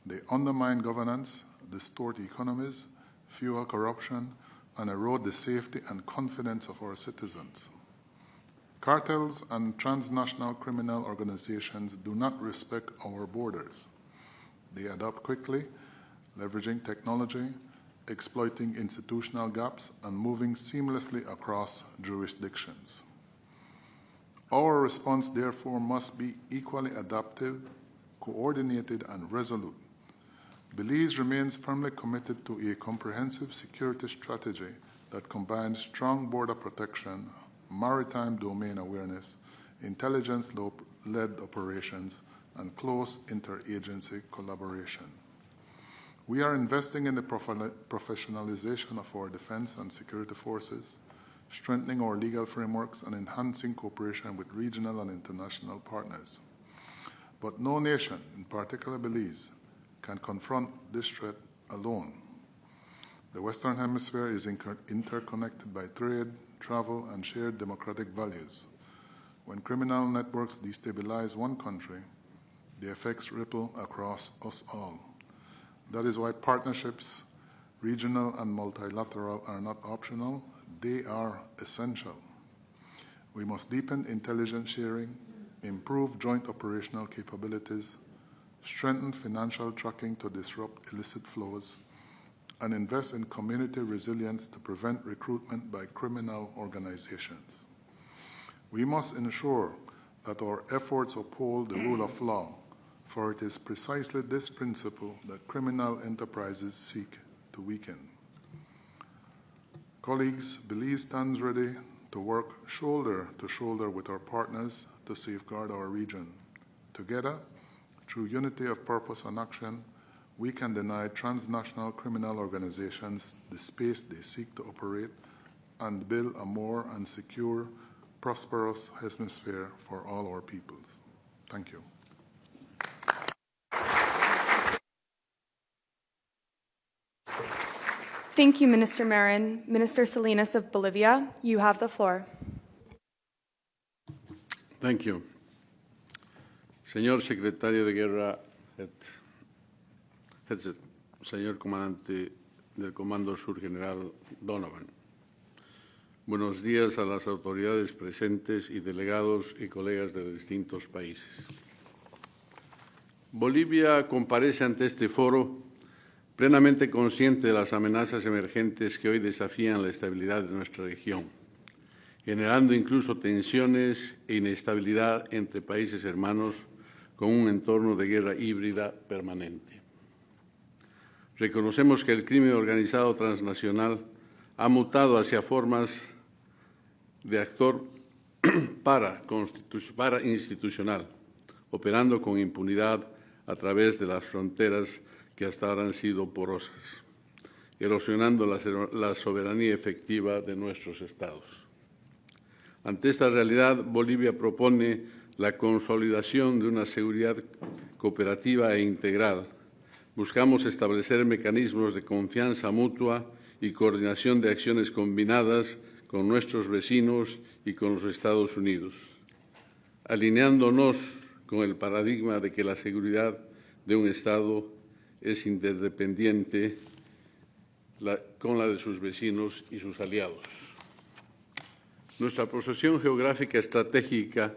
They undermine governance, distort economies, fuel corruption, and erode the safety and confidence of our citizens. Cartels and transnational criminal organizations do not respect our borders. They adapt quickly, leveraging technology, exploiting institutional gaps, and moving seamlessly across jurisdictions. Our response, therefore, must be equally adaptive, coordinated, and resolute. Belize remains firmly committed to a comprehensive security strategy that combines strong border protection, maritime domain awareness, intelligence-led operations, and close interagency collaboration. We are investing in the professionalization of our defense and security forces, strengthening our legal frameworks, and enhancing cooperation with regional and international partners. But no nation, in particular Belize, can confront this threat alone. The Western Hemisphere is interconnected by trade, travel, and shared democratic values. When criminal networks destabilize one country, the effects ripple across us all. That is why partnerships, regional and multilateral, are not optional, they are essential. We must deepen intelligence sharing, improve joint operational capabilities, strengthen financial tracking to disrupt illicit flows, and invest in community resilience to prevent recruitment by criminal organizations. We must ensure that our efforts uphold the rule of law, for it is precisely this principle that criminal enterprises seek to weaken. Colleagues, Belize stands ready to work shoulder to shoulder with our partners to safeguard our region. Together, through unity of purpose and action, we can deny transnational criminal organizations the space they seek to operate and build a more and secure, prosperous hemisphere for all our peoples. Thank you. Thank you, Minister Marin. Minister Salinas of Bolivia, you have the floor. Thank you. Señor Secretario de Guerra Hegseth, señor Comandante del Comando Sur General Donovan, buenos días a las autoridades presentes y delegados y colegas de distintos países. Bolivia comparece ante este foro plenamente consciente de las amenazas emergentes que hoy desafían la estabilidad de nuestra región, generando incluso tensiones e inestabilidad entre países hermanos con un entorno de guerra híbrida permanente. Reconocemos que el crimen organizado transnacional ha mutado hacia formas de actor parainstitucional, operando con impunidad a través de las fronteras que hasta ahora han sido porosas, erosionando la soberanía efectiva de nuestros estados. Ante esta realidad, Bolivia propone la consolidación de una seguridad cooperativa e integral. Buscamos establecer mecanismos de confianza mutua y coordinación de acciones combinadas con nuestros vecinos y con los Estados Unidos, alineándonos con el paradigma de que la seguridad de un Estado es interdependiente con la de sus vecinos y sus aliados. Nuestra posición geográfica estratégica,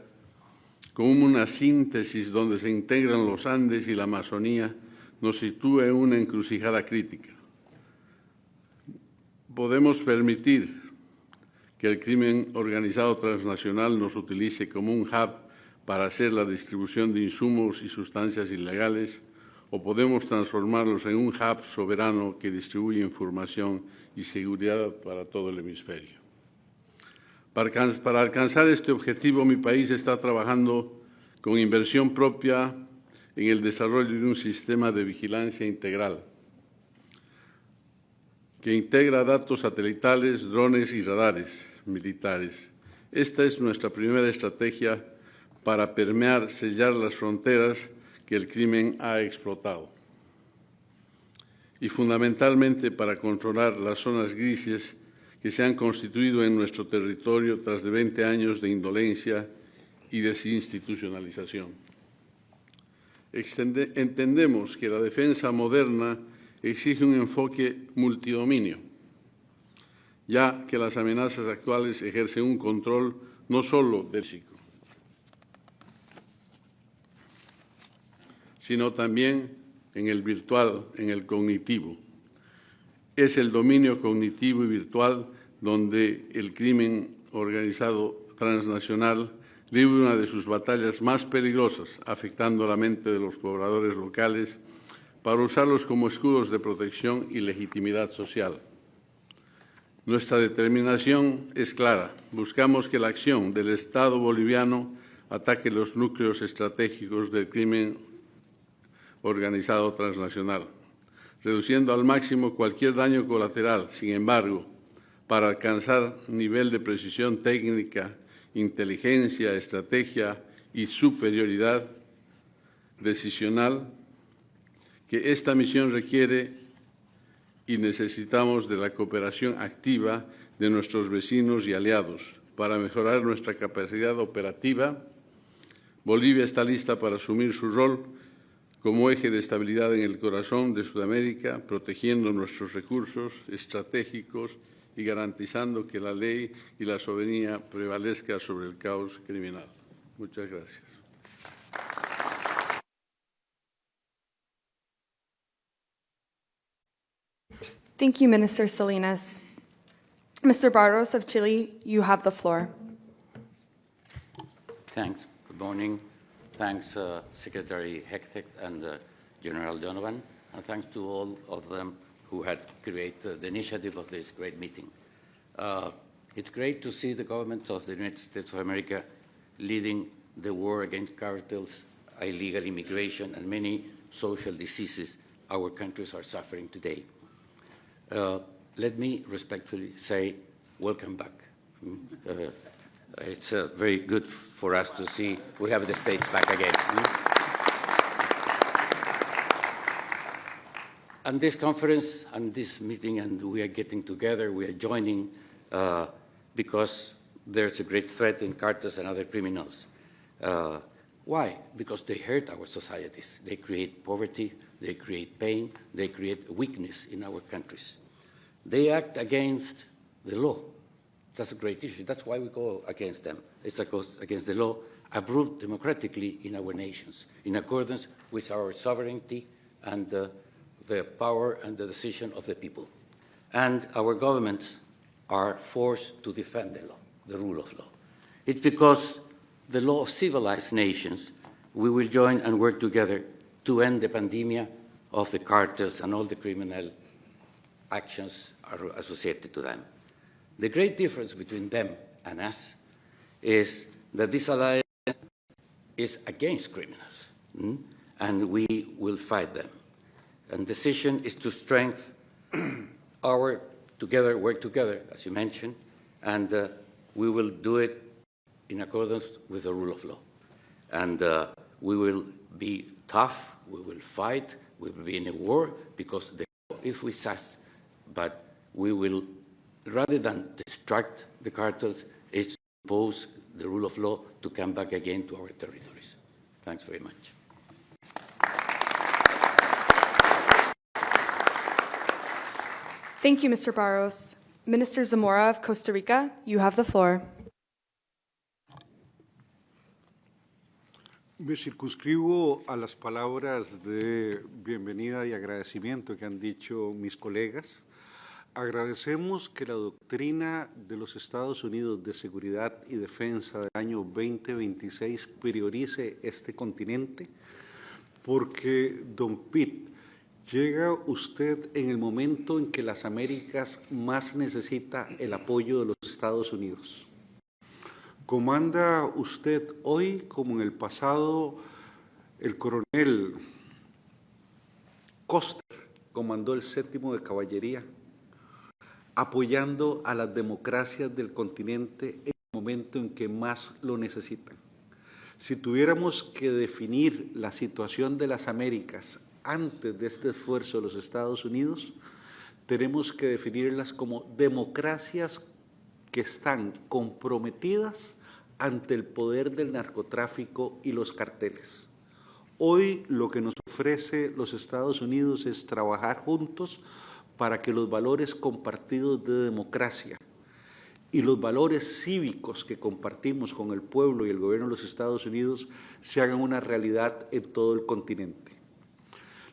como una síntesis donde se integran los Andes y la Amazonía, nos sitúa en una encrucijada crítica. Podemos permitir que el crimen organizado transnacional nos utilice como un hub para hacer la distribución de insumos y sustancias ilegales, o podemos transformarlos en un hub soberano que distribuye información y seguridad para todo el hemisferio. Para alcanzar este objetivo, mi país está trabajando con inversión propia en el desarrollo de un sistema de vigilancia integral que integra datos satelitales, drones y radares militares. Esta es nuestra primera estrategia para permear, sellar las fronteras que el crimen ha explotado y fundamentalmente para controlar las zonas grises que se han constituido en nuestro territorio tras de 20 años de indolencia y desinstitucionalización. Entendemos que la defensa moderna exige un enfoque multidominio, ya que las amenazas actuales ejercen un control no solo del físico, sino también en el virtual, en el cognitivo. Es el dominio cognitivo y virtual donde el crimen organizado transnacional libra una de sus batallas más peligrosas, afectando la mente de los pobladores locales para usarlos como escudos de protección y legitimidad social. Nuestra determinación es clara. Buscamos que la acción del Estado boliviano ataque los núcleos estratégicos del crimen organizado transnacional, reduciendo al máximo cualquier daño colateral. Sin embargo, para alcanzar nivel de precisión técnica, inteligencia, estrategia y superioridad decisional que esta misión requiere y necesitamos de la cooperación activa de nuestros vecinos y aliados. Para mejorar nuestra capacidad operativa, Bolivia está lista para asumir su rol como eje de estabilidad en el corazón de Sudamérica, protegiendo nuestros recursos estratégicos y garantizando que la ley y la soberanía prevalezca sobre el caos criminal. Muchas gracias. Thank you, Minister Salinas. Mr. Barros of Chile, you have the floor. Thanks. Good morning. Thanks, Secretary Hegseth and General Donovan, and thanks to all of them who had created the initiative of this great meeting. It's great to see the government of the United States of America leading the war against cartels, illegal immigration, and many social diseases our countries are suffering today. Let me respectfully say, welcome back. It's very good for us to see we have the States back again. And this conference and this meeting, and we are getting together, we are joining because there's a great threat in cartels and other criminals. Why? Because they hurt our societies. They create poverty, they create pain, they create weakness in our countries. They act against the law. That's a great issue. That's why we go against them. It's against the law approved democratically in our nations, in accordance with our sovereignty and the power and the decision of the people. And our governments are forced to defend the law, the rule of law. It's because the law of civilized nations, we will join and work together to end the pandemic of the cartels and all the criminal actions are associated to them. The great difference between them and us is that this alliance is against criminals, and we will fight them. And the decision is to strengthen our work together, as you mentioned, and we will do it in accordance with the rule of law. And we will be tough, we will fight, we will be in a war, because the law is with us, but we will, rather than distract the cartels, is impose the rule of law to come back again to our territories. Thanks very much. Thank you, Mr. Barros. Minister Zamora of Costa Rica, you have the floor. Me circunscribo a las palabras de bienvenida y agradecimiento que han dicho mis colegas. Agradecemos que la doctrina de los Estados Unidos de seguridad y defensa del año 2026 priorice este continente, porque, don Pete, llega usted en el momento en que las Américas más necesita el apoyo de los Estados Unidos. Comanda usted hoy, como en el pasado, el coronel Coster comandó el 7º de Caballería, apoyando a las democracias del continente en el momento en que más lo necesitan. Si tuviéramos que definir la situación de las Américas antes de este esfuerzo de los Estados Unidos, tenemos que definirlas como democracias que están comprometidas ante el poder del narcotráfico y los carteles. Hoy lo que nos ofrece los Estados Unidos es trabajar juntos para que los valores compartidos de democracia y los valores cívicos que compartimos con el pueblo y el gobierno de los Estados Unidos se hagan una realidad en todo el continente.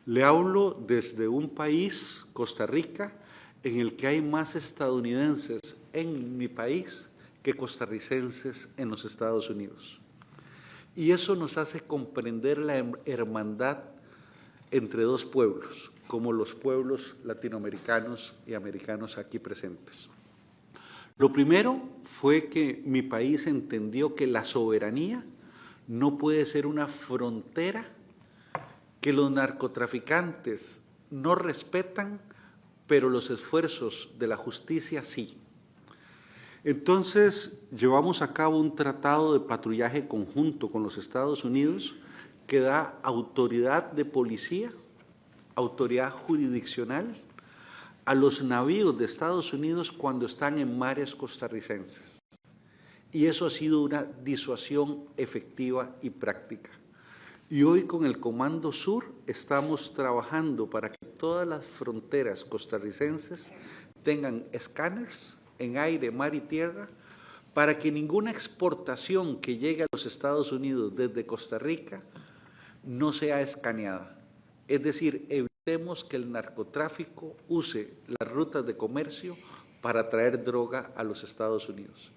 Le hablo desde un país, Costa Rica, en el que hay más estadounidenses en mi país que costarricenses en los Estados Unidos. Y eso nos hace comprender la hermandad entre dos pueblos, como los pueblos latinoamericanos y americanos aquí presentes. Lo primero fue que mi país entendió que la soberanía no puede ser una frontera que los narcotraficantes no respetan, pero los esfuerzos de la justicia sí. Entonces, llevamos a cabo un tratado de patrullaje conjunto con los Estados Unidos que da autoridad de policía, autoridad jurisdiccional a los navíos de Estados Unidos cuando están en mares costarricenses. Y eso ha sido una disuasión efectiva y práctica. Y hoy con el Comando Sur estamos trabajando para que todas las fronteras costarricenses tengan escáneres en aire, mar y tierra, para que ninguna exportación que llegue a los Estados Unidos desde Costa Rica no sea escaneada. Es decir, evitemos que el narcotráfico use las rutas de comercio para traer droga a los Estados Unidos.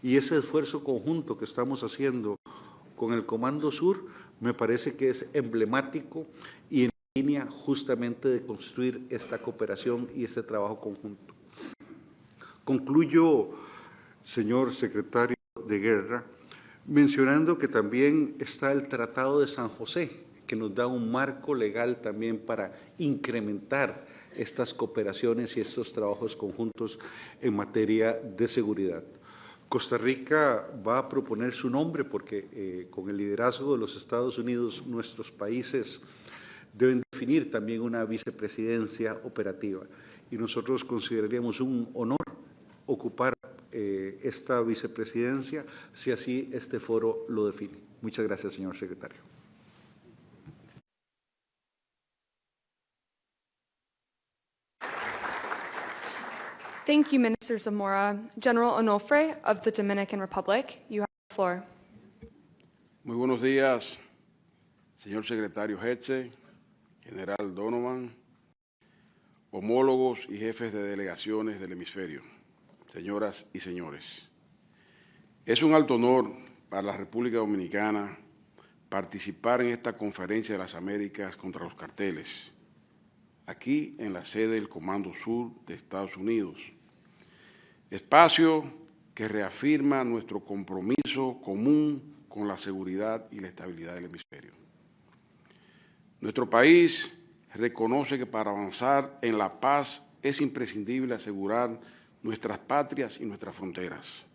Y ese esfuerzo conjunto que estamos haciendo con el Comando Sur me parece que es emblemático y en línea justamente de construir esta cooperación y este trabajo conjunto. Concluyo, señor secretario de Guerra, mencionando que también está el Tratado de San José, que nos da un marco legal también para incrementar estas cooperaciones y estos trabajos conjuntos en materia de seguridad. Costa Rica va a proponer su nombre porque con el liderazgo de los Estados Unidos, nuestros países deben definir también una vicepresidencia operativa. Y nosotros consideraríamos un honor ocupar esta vicepresidencia si así este foro lo define. Muchas gracias, señor secretario. Thank you, Minister Zamora. General Onofre of the Dominican Republic, you have the floor. Muy buenos días, señor secretario Hegseth, general Donovan, homólogos y jefes de delegaciones del hemisferio, señoras y señores. Es un alto honor para la República Dominicana participar en esta Conferencia de las Américas contra los carteles, aquí en la sede del Comando Sur de Estados Unidos, espacio que reafirma nuestro compromiso común con la seguridad y la estabilidad del hemisferio. Nuestro país reconoce que para avanzar en la paz es imprescindible asegurar nuestras patrias y nuestras fronteras.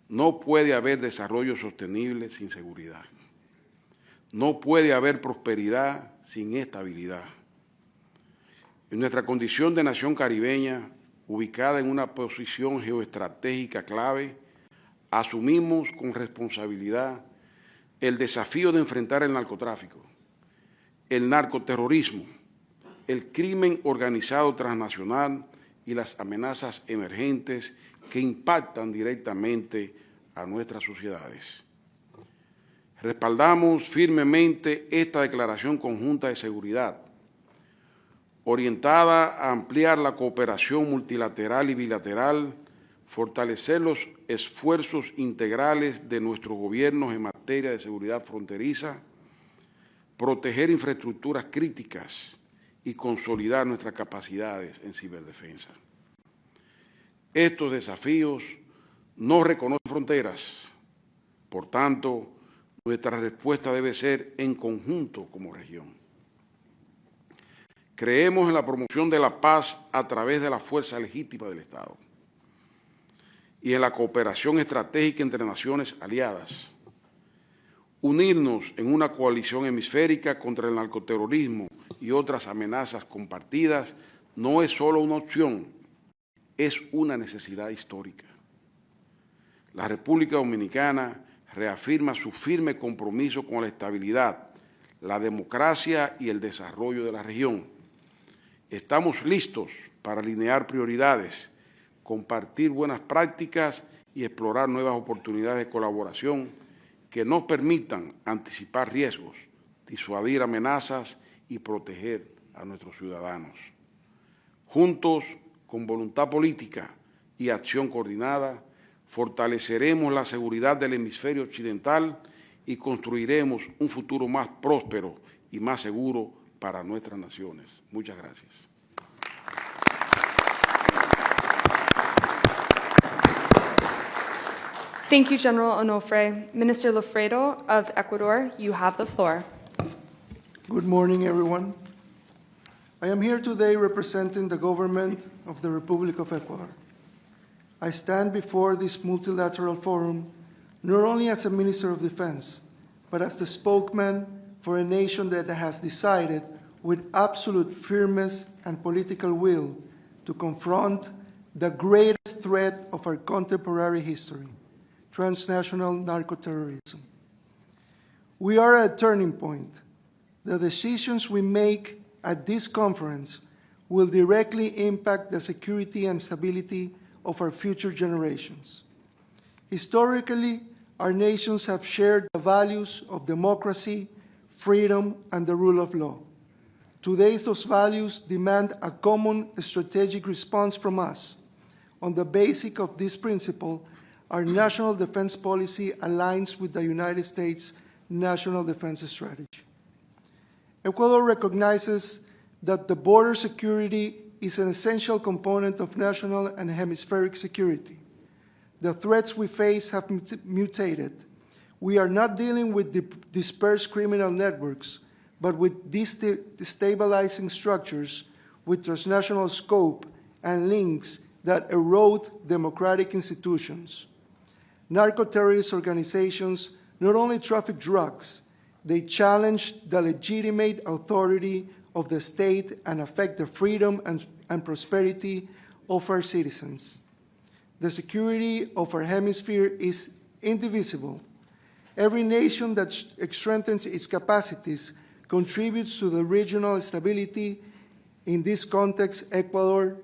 No puede haber desarrollo sostenible sin seguridad. No puede haber prosperidad sin estabilidad. En nuestra condición de nación caribeña, ubicada en una posición geoestratégica clave, asumimos con responsabilidad el desafío de enfrentar el narcotráfico, el narcoterrorismo, el crimen organizado transnacional y las amenazas emergentes que impactan directamente a nuestras sociedades. Respaldamos firmemente esta declaración conjunta de seguridad, orientada a ampliar la cooperación multilateral y bilateral, fortalecer los esfuerzos integrales de nuestros gobiernos en materia de seguridad fronteriza, proteger infraestructuras críticas y consolidar nuestras capacidades en ciberdefensa. Estos desafíos no reconocen fronteras, por tanto, nuestra respuesta debe ser en conjunto como región. Creemos en la promoción de la paz a través de la fuerza legítima del Estado y en la cooperación estratégica entre naciones aliadas. Unirnos en una coalición hemisférica contra el narcoterrorismo y otras amenazas compartidas no es solo una opción, es una necesidad histórica. La República Dominicana reafirma su firme compromiso con la estabilidad, la democracia y el desarrollo de la región. Estamos listos para alinear prioridades, compartir buenas prácticas y explorar nuevas oportunidades de colaboración que nos permitan anticipar riesgos, disuadir amenazas y proteger a nuestros ciudadanos. Juntos, con voluntad política y acción coordinada, fortaleceremos la seguridad del hemisferio occidental y construiremos un futuro más próspero y más seguro para nuestras naciones. Muchas gracias. Thank you, General Onofre. Minister Lofredo of Ecuador, you have the floor. Good morning, everyone. I am here today representing the government of the Republic of Ecuador. I stand before this multilateral forum not only as a Minister of Defense, but as the spokesman for a nation that has decided with absolute firmness and political will to confront the greatest threat of our contemporary history, transnational narco-terrorism. We are at a turning point. The decisions we make at this conference will directly impact the security and stability of our future generations. Historically, our nations have shared the values of democracy, freedom, and the rule of law. Today, those values demand a common strategic response from us. On the basis of this principle, our national defense policy aligns with the United States National Defense Strategy. Ecuador recognizes that the border security is an essential component of national and hemispheric security. The threats we face have mutated. We are not dealing with dispersed criminal networks, but with destabilizing structures with transnational scope and links that erode democratic institutions. narco-terrorist organizations not only traffic drugs, they challenge the legitimate authority of the state and affect the freedom and prosperity of our citizens. The security of our hemisphere is indivisible. Every nation that strengthens its capacities contributes to the regional stability. In this context, Ecuador's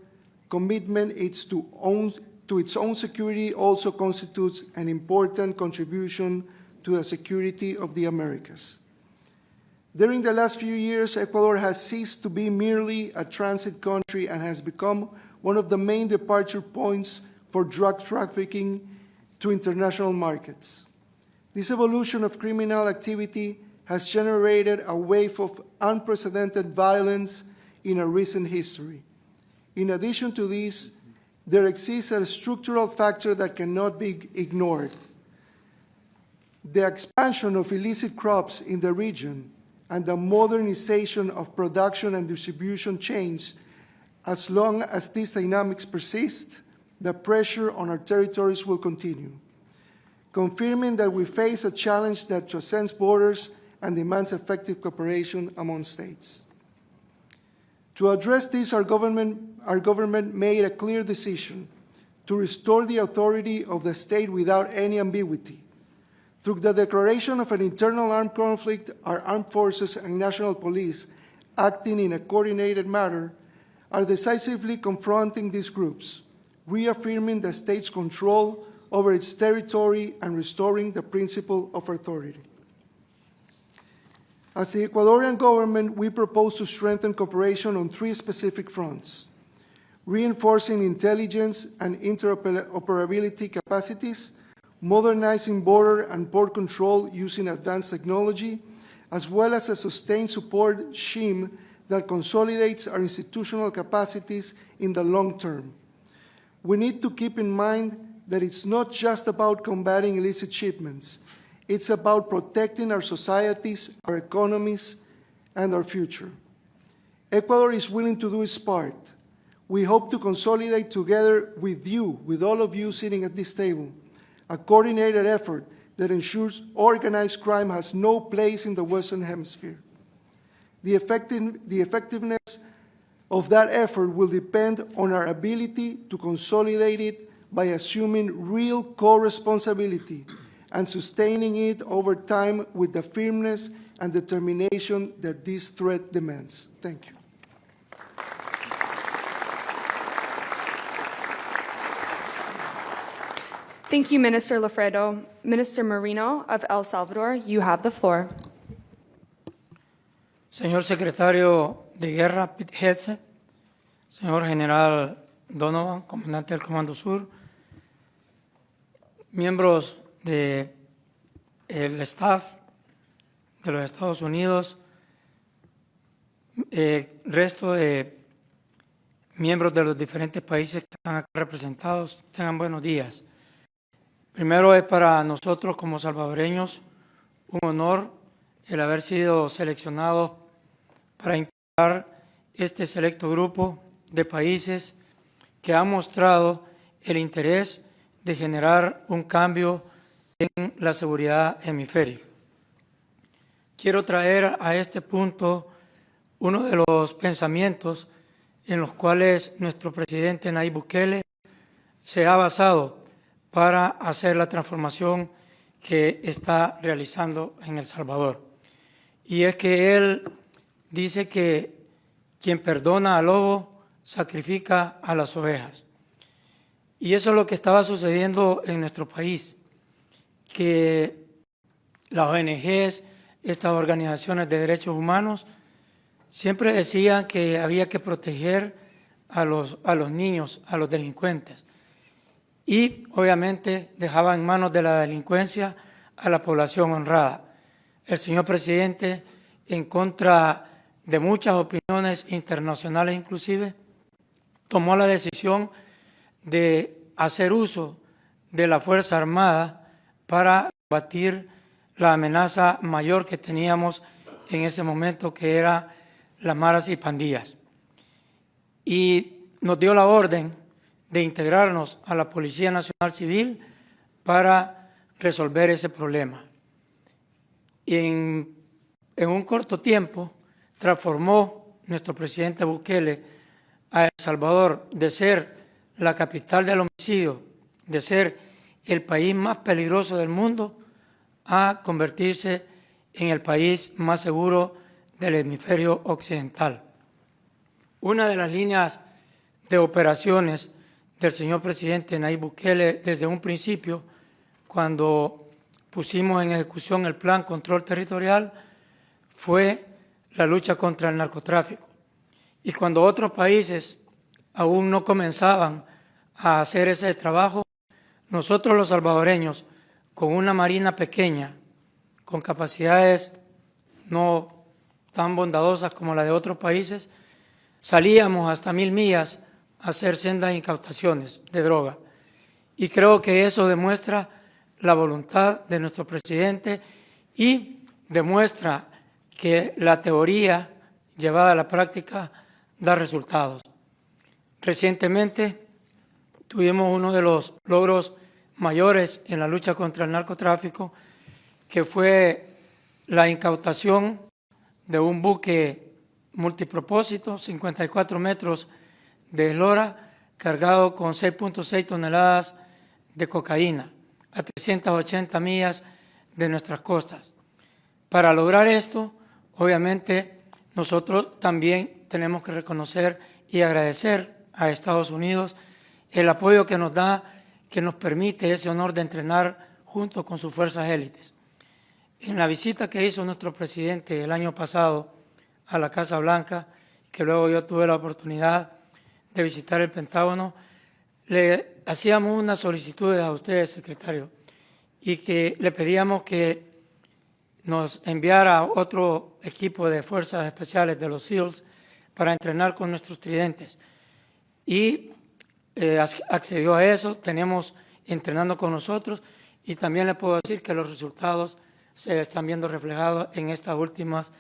commitment to its own security also constitutes an important contribution to the security of the Americas. During the last few years, Ecuador has ceased to be merely a transit country and has become one of the main departure points for drug trafficking to international markets. This evolution of criminal activity has generated a wave of unprecedented violence in our recent history. In addition to this, there exists a structural factor that cannot be ignored. The expansion of illicit crops in the region and the modernization of production and distribution chains. As long as these dynamics persist, the pressure on our territories will continue, confirming that we face a challenge that transcends borders and demands effective cooperation among states. To address this, our government made a clear decision to restore the authority of the state without any ambiguity. Through the declaration of an internal armed conflict, our armed forces and national police, acting in a coordinated manner, are decisively confronting these groups, reaffirming the state's control over its territory and restoring the principle of authority. As the Ecuadorian government, we propose to strengthen cooperation on three specific fronts: reinforcing intelligence and interoperability capacities, modernizing border and port control using advanced technology, as well as a sustained support scheme that consolidates our institutional capacities in the long term. We need to keep in mind that it's not just about combating illicit shipments. It's about protecting our societies, our economies, and our future. Ecuador is willing to do its part. We hope to consolidate together with you, with all of you sitting at this table, a coordinated effort that ensures organized crime has no place in the Western Hemisphere. The effectiveness of that effort will depend on our ability to consolidate it by assuming real co-responsibility and sustaining it over time with the firmness and determination that this threat demands. Thank you. Thank you, Minister Lafredo. Minister Marino of El Salvador, you have the floor. Señor Secretario de Guerra Pete Hegseth, señor General Donovan, comandante del Comando Sur, miembros del staff de los Estados Unidos, resto de miembros de los diferentes países que están acá representados, tengan buenos días. Primero, es para nosotros como salvadoreños un honor el haber sido seleccionados para integrar este selecto grupo de países que han mostrado el interés de generar un cambio en la seguridad hemisférica. Quiero traer a este punto uno de los pensamientos en los cuales nuestro presidente Nayib Bukele se ha basado para hacer la transformación que está realizando en El Salvador. Y es que él dice que quien perdona al lobo sacrifica a las ovejas. Y eso es lo que estaba sucediendo en nuestro país, que las ONGs, estas organizaciones de derechos humanos, siempre decían que había que proteger a los niños, a los delincuentes. Y obviamente dejaba en manos de la delincuencia a la población honrada. El señor presidente, en contra de muchas opiniones internacionales inclusive, tomó la decisión de hacer uso de la Fuerza Armada para combatir la amenaza mayor que teníamos en ese momento, que era las maras y pandillas. Y nos dio la orden de integrarnos a la Policía Nacional Civil para resolver ese problema. En un corto tiempo transformó nuestro presidente Bukele a El Salvador de ser la capital del homicidio, de ser el país más peligroso del mundo, a convertirse en el país más seguro del hemisferio occidental. Una de las líneas de operaciones del señor presidente Nayib Bukele desde un principio, cuando pusimos en ejecución el Plan Control Territorial, fue la lucha contra el narcotráfico. Y cuando otros países aún no comenzaban a hacer ese trabajo, nosotros los salvadoreños, con una marina pequeña, con capacidades no tan bondadosas como la de otros países, salíamos hasta 1000 millas a hacer sendas incautaciones de droga. Y creo que eso demuestra la voluntad de nuestro presidente y demuestra que la teoría llevada a la práctica da resultados. Recientemente tuvimos uno de los logros mayores en la lucha contra el narcotráfico, que fue la incautación de un buque multipropósito, 54 metros de eslora, cargado con 6.6 toneladas de cocaína a 380 millas de nuestras costas. Para lograr esto, obviamente, nosotros también tenemos que reconocer y agradecer a Estados Unidos el apoyo que nos da, que nos permite ese honor de entrenar junto con sus fuerzas élites. En la visita que hizo nuestro presidente el año pasado a la Casa Blanca, que luego yo tuve la oportunidad de visitar el Pentágono, le hacíamos unas solicitudes a ustedes, secretario, y que le pedíamos que nos enviara otro equipo de fuerzas especiales de los SEALs para entrenar con nuestros tridentes. Y accedió a eso, tenemos entrenando con nosotros, y también le puedo decir que los resultados se están viendo reflejados en estas últimas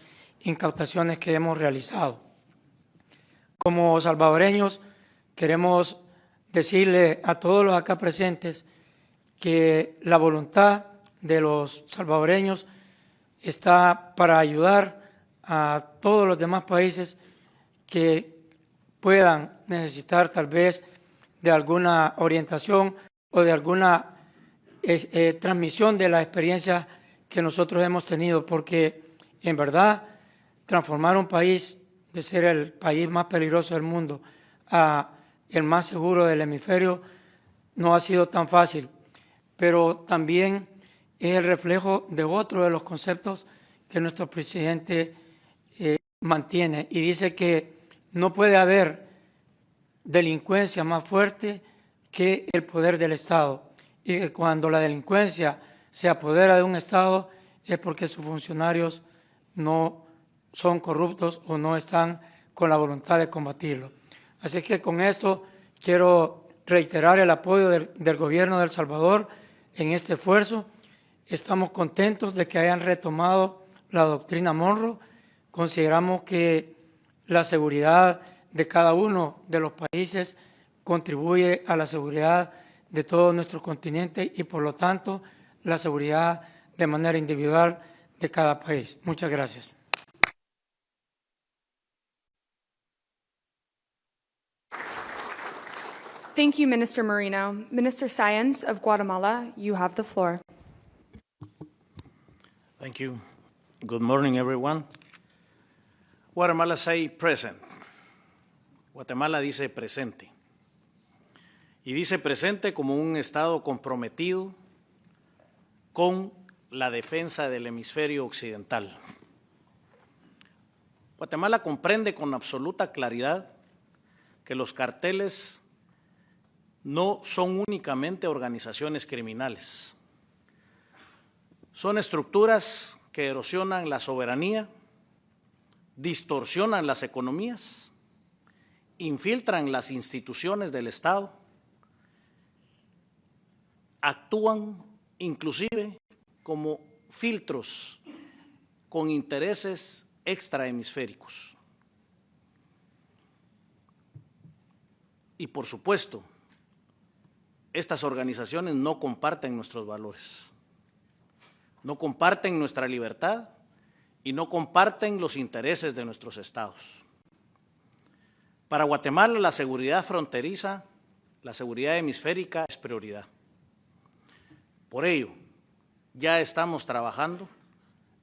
incautaciones que hemos realizado. Como salvadoreños, queremos decirle a todos los acá presentes que la voluntad de los salvadoreños está para ayudar a todos los demás países que puedan necesitar tal vez de alguna orientación o de alguna transmisión de la experiencia que nosotros hemos tenido, porque en verdad transformar un país de ser el país más peligroso del mundo a el más seguro del hemisferio no ha sido tan fácil, pero también es el reflejo de otro de los conceptos que nuestro presidente mantiene, y dice que no puede haber delincuencia más fuerte que el poder del Estado, y que cuando la delincuencia se apodera de un Estado es porque sus funcionarios no son corruptos o no están con la voluntad de combatirlo. Así que con esto quiero reiterar el apoyo del gobierno de El Salvador en este esfuerzo. Estamos contentos de que hayan retomado la doctrina Monroe. Consideramos que la seguridad de cada uno de los países contribuye a la seguridad de todo nuestro continente y, por lo tanto, la seguridad de manera individual de cada país. Muchas gracias. Thank you, Minister Moreno. Minister Sáenz of Guatemala, you have the floor. Thank you. Good morning, everyone. Guatemala say present. Guatemala dice presente. Y dice presente como un Estado comprometido con la defensa del hemisferio occidental. Guatemala comprende con absoluta claridad que los carteles no son únicamente organizaciones criminales. Son estructuras que erosionan la soberanía, distorsionan las economías, infiltran las instituciones del Estado, actúan inclusive como filtros con intereses extrahemisféricos. Y por supuesto, estas organizaciones no comparten nuestros valores, no comparten nuestra libertad y no comparten los intereses de nuestros estados. Para Guatemala, la seguridad fronteriza, la seguridad hemisférica es prioridad. Por ello, ya estamos trabajando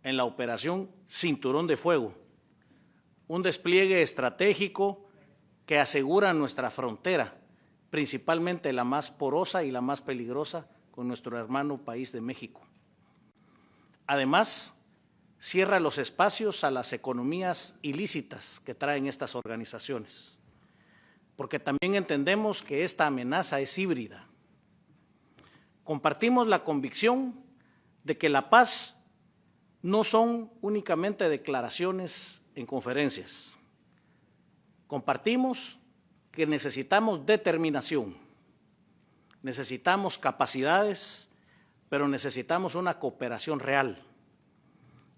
en la operación Cinturón de Fuego, un despliegue estratégico que asegura nuestra frontera, principalmente la más porosa y la más peligrosa con nuestro hermano país de México. Además, cierra los espacios a las economías ilícitas que traen estas organizaciones, porque también entendemos que esta amenaza es híbrida. Compartimos la convicción de que la paz no son únicamente declaraciones en conferencias. Compartimos que necesitamos determinación, necesitamos capacidades, pero necesitamos una cooperación real.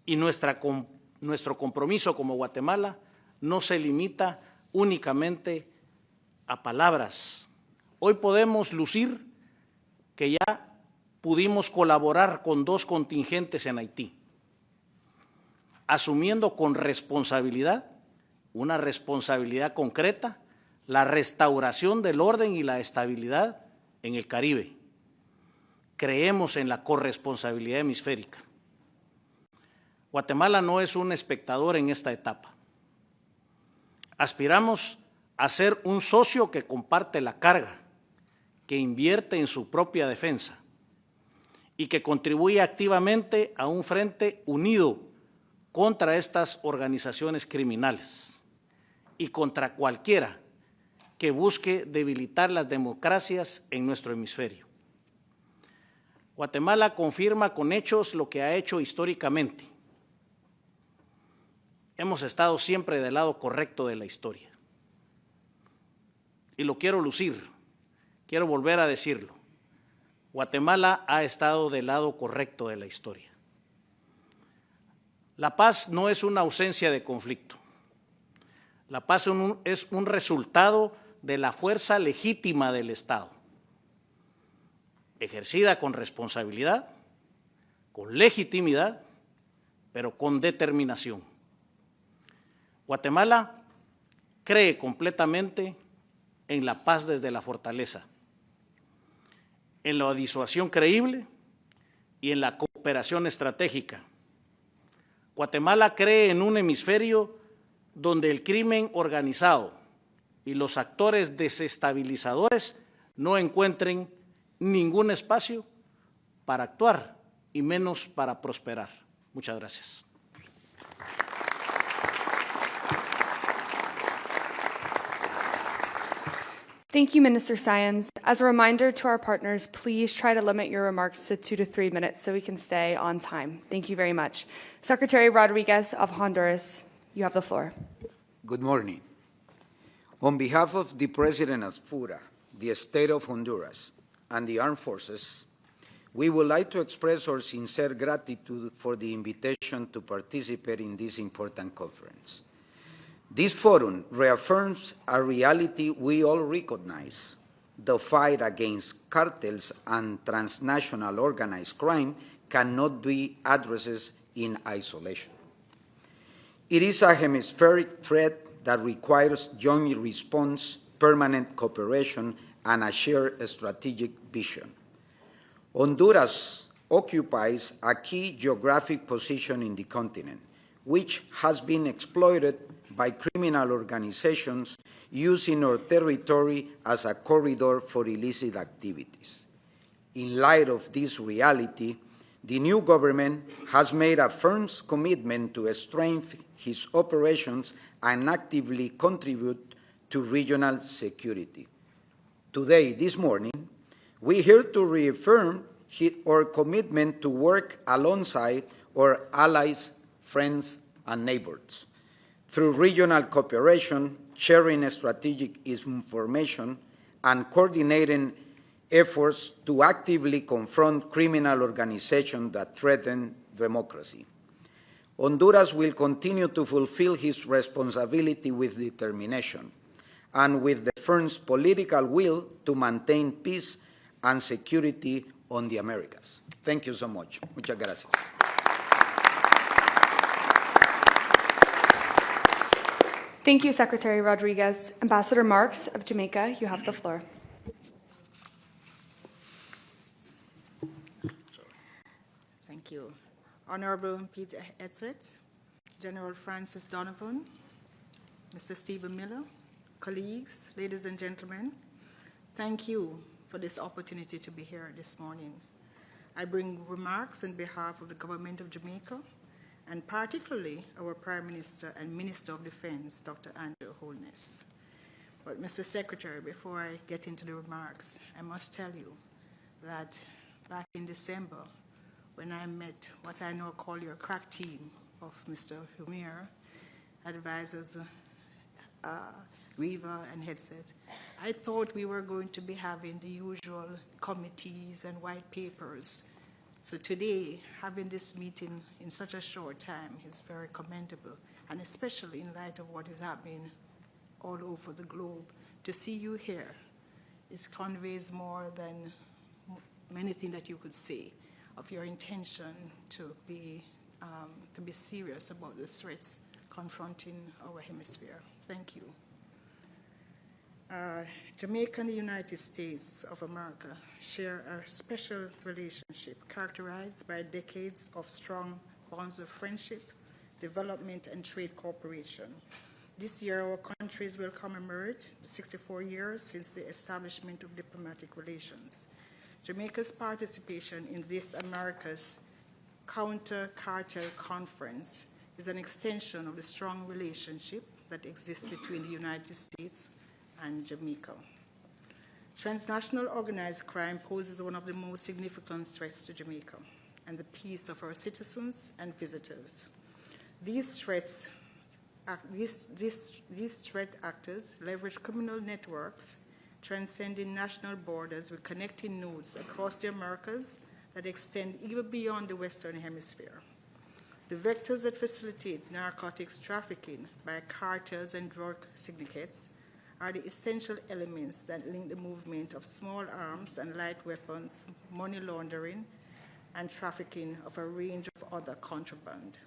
Y nuestro compromiso como Guatemala no se limita únicamente a palabras. Hoy podemos lucir que ya pudimos colaborar con 2 contingentes en Haití, asumiendo con responsabilidad, una responsabilidad concreta, la restauración del orden y la estabilidad en el Caribe. Creemos en la corresponsabilidad hemisférica. Guatemala no es un espectador en esta etapa. Aspiramos a ser un socio que comparte la carga, que invierte en su propia defensa y que contribuye activamente a un frente unido contra estas organizaciones criminales y contra cualquiera que busque debilitar las democracias en nuestro hemisferio. Guatemala confirma con hechos lo que ha hecho históricamente. Hemos estado siempre del lado correcto de la historia. Y lo quiero lucir, quiero volver a decirlo. Guatemala ha estado del lado correcto de la historia. La paz no es una ausencia de conflicto. La paz es un resultado de la fuerza legítima del Estado, ejercida con responsabilidad, con legitimidad, pero con determinación. Guatemala cree completamente en la paz desde la fortaleza, en la disuasión creíble y en la cooperación estratégica. Guatemala cree en un hemisferio donde el crimen organizado y los actores desestabilizadores no encuentren ningún espacio para actuar y menos para prosperar. Muchas gracias. Thank you, Minister Sayans. As a reminder to our partners, please try to limit your remarks to 2 to 3 minutes so we can stay on time. Thank you very much. Secretary Rodriguez of Honduras, you have the floor. Good morning. On behalf of the President of FURA, the State of Honduras, and the Armed Forces, we would like to express our sincere gratitude for the invitation to participate in this important conference. This forum reaffirms a reality we all recognize. The fight against cartels and transnational organized crime cannot be addressed in isolation. It is a hemispheric threat that requires joint response, permanent cooperation, and a shared strategic vision. Honduras occupies a key geographic position in the continent, which has been exploited by criminal organizations using our territory as a corridor for illicit activities. In light of this reality, the new government has made a firm commitment to strengthen its operations and actively contribute to regional security. Today, this morning, we are here to reaffirm our commitment to work alongside our allies, friends, and neighbors through regional cooperation, sharing strategic information, and coordinating efforts to actively confront criminal organizations that threaten democracy. Honduras will continue to fulfill its responsibility with determination and with the firm's political will to maintain peace and security on the Americas. Thank you so much. Muchas gracias. Thank you, Secretary Rodriguez. Ambassador Marks of Jamaica, you have the floor. Thank you. Honorable Peter Hegseth, General Francis Donovan, Mr. Stephen Miller, colleagues, ladies and gentlemen, thank you for this opportunity to be here this morning. I bring remarks on behalf of the government of Jamaica, and particularly our Prime Minister and Minister of Defense, Dr. Andrew Holness. But Mr. Secretary, before I get into the remarks, I must tell you that back in December, when I met what I now call your crack team of Mr. Humir, advisors Weaver and Hegseth, I thought we were going to be having the usual committees and white papers. So today, having this meeting in such a short time is very commendable, and especially in light of what is happening all over the globe. To see you here, it conveys more than anything that you could say of your intention to be serious about the threats confronting our hemisphere. Thank you. Jamaica and the United States of America share a special relationship characterized by decades of strong bonds of friendship, development, and trade cooperation. This year, our countries will commemorate the 64 years since the establishment of diplomatic relations. Jamaica's participation in this America's Counter Cartel Conference is an extension of the strong relationship that exists between the United States and Jamaica. Transnational organized crime poses one of the most significant threats to Jamaica and the peace of our citizens and visitors. These threat actors leverage criminal networks transcending national borders with connecting nodes across the Americas that extend even beyond the Western Hemisphere. The vectors that facilitate narcotics trafficking by cartels and drug syndicates are the essential elements that link the movement of small arms and light weapons, money laundering, and trafficking of a range of other contraband.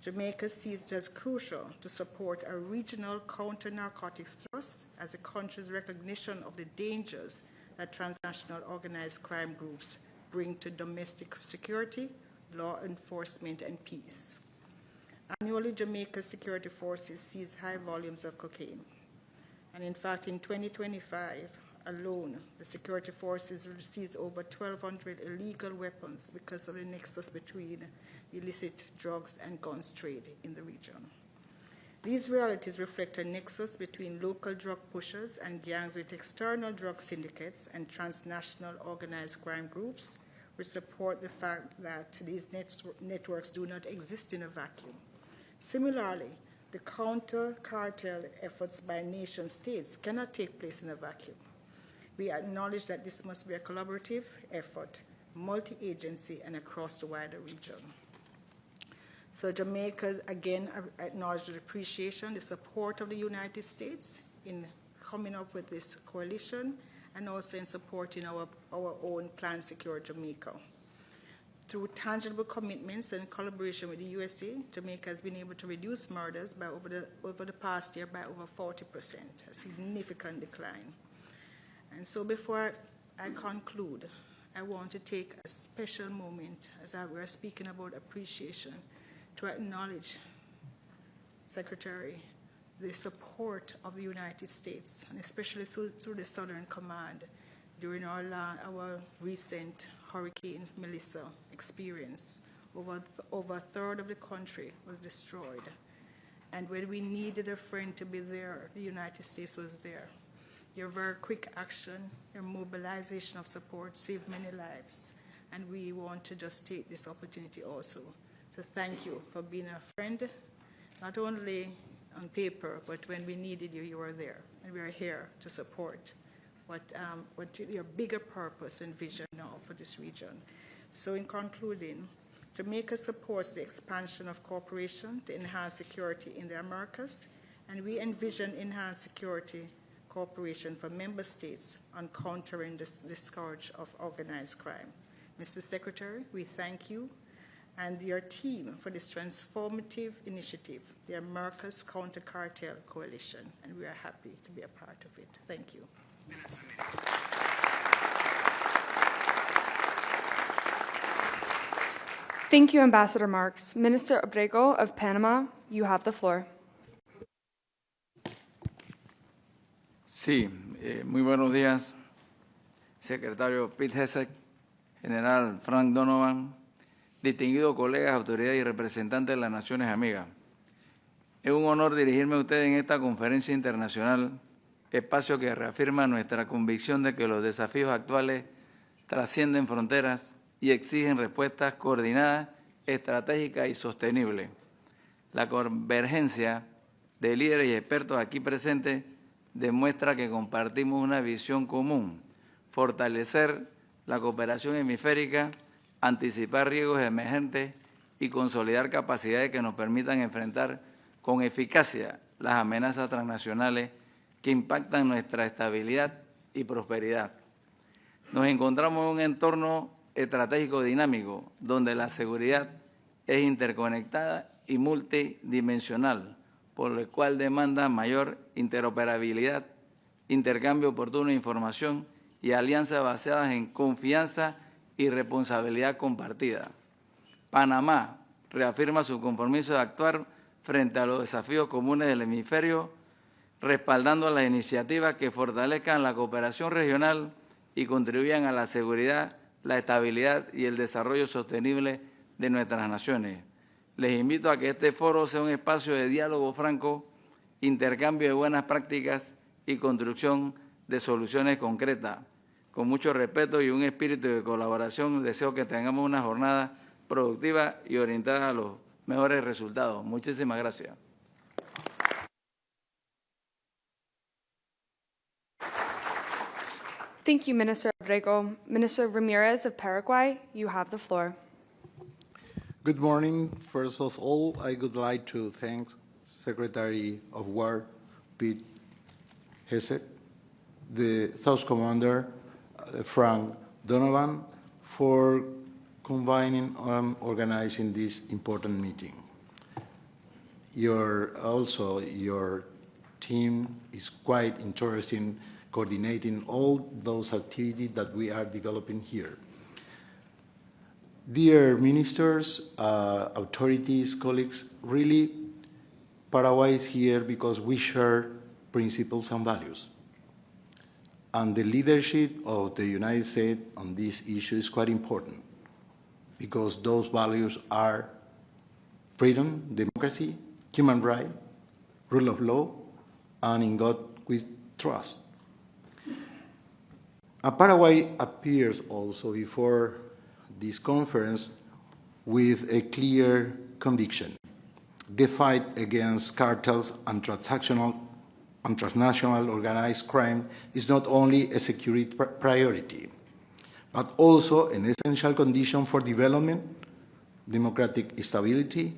Jamaica sees it as crucial to support a regional counter-narcotics thrust as the country's recognition of the dangers that transnational organized crime groups bring to domestic security, law enforcement, and peace. Annually, Jamaica's security forces seize high volumes of cocaine. And in fact, in 2025 alone, the security forces seized over 1,200 illegal weapons because of the nexus between illicit drugs and guns trade in the region. These realities reflect a nexus between local drug pushers and gangs with external drug syndicates and transnational organized crime groups, which support the fact that these networks do not exist in a vacuum. Similarly, the counter-cartel efforts by nation states cannot take place in a vacuum. We acknowledge that this must be a collaborative effort, multi-agency, and across the wider region. So Jamaica, again, acknowledges the appreciation, the support of the United States in coming up with this coalition, and also in supporting our own Plan Secure Jamaica. Through tangible commitments and collaboration with the USA, Jamaica has been able to reduce murders by over the past year by over 40%, a significant decline. And so before I conclude, I want to take a special moment as we're speaking about appreciation to acknowledge, Secretary, the support of the United States, and especially through the Southern Command during our recent Hurricane Melissa experience. Over a third of the country was destroyed. And when we needed a friend to be there, the United States was there. Your very quick action, your mobilization of support saved many lives. And we want to just take this opportunity also to thank you for being a friend, not only on paper, but when we needed you, you were there. And we are here to support what your bigger purpose and vision now for this region. So in concluding, Jamaica supports the expansion of cooperation to enhance security in the Americas, and we envision enhanced security cooperation for member states on countering the scourge of organized crime. Mr. Secretary, we thank you and your team for this transformative initiative, the America's Counter Cartel Coalition, and we are happy to be a part of it. Thank you. Thank you, Ambassador Marks. Minister Abrego of Panama, you have the floor. Sí, muy buenos días, secretario Pete Hegseth, general Frank Donovan, distinguidos colegas, autoridades y representantes de las Naciones Amigas. Es un honor dirigirme a ustedes en esta conferencia internacional, espacio que reafirma nuestra convicción de que los desafíos actuales trascienden fronteras y exigen respuestas coordinadas, estratégicas y sostenibles. La convergencia de líderes y expertos aquí presentes demuestra que compartimos una visión común: fortalecer la cooperación hemisférica, anticipar riesgos emergentes y consolidar capacidades que nos permitan enfrentar con eficacia las amenazas transnacionales que impactan nuestra estabilidad y prosperidad. Nos encontramos en un entorno estratégico dinámico, donde la seguridad es interconectada y multidimensional, por lo cual demanda mayor interoperabilidad, intercambio oportuno de información y alianzas basadas en confianza y responsabilidad compartida. Panamá reafirma su compromiso de actuar frente a los desafíos comunes del hemisferio, respaldando las iniciativas que fortalezcan la cooperación regional y contribuyan a la seguridad, la estabilidad y el desarrollo sostenible de nuestras naciones. Les invito a que este foro sea un espacio de diálogo franco, intercambio de buenas prácticas y construcción de soluciones concretas. Con mucho respeto y un espíritu de colaboración, deseo que tengamos una jornada productiva y orientada a los mejores resultados. Muchísimas gracias. Thank you, Minister Abrego. Minister Ramirez of Paraguay, you have the floor. Good morning. First of all, I would like to thank Secretary of War Pete Hegseth, the South Commander Frank Donovan, for convening and organizing this important meeting. Your team is quite interested in coordinating all those activities that we are developing here. Dear ministers, authorities, colleagues, really, Paraguay is here because we share principles and values. And the leadership of the United States on this issue is quite important, because those values are freedom, democracy, human rights, rule of law, and in God we trust. Paraguay appears also before this conference with a clear conviction. The fight against cartels and transnational organized crime is not only a security priority, but also an essential condition for development, democratic stability,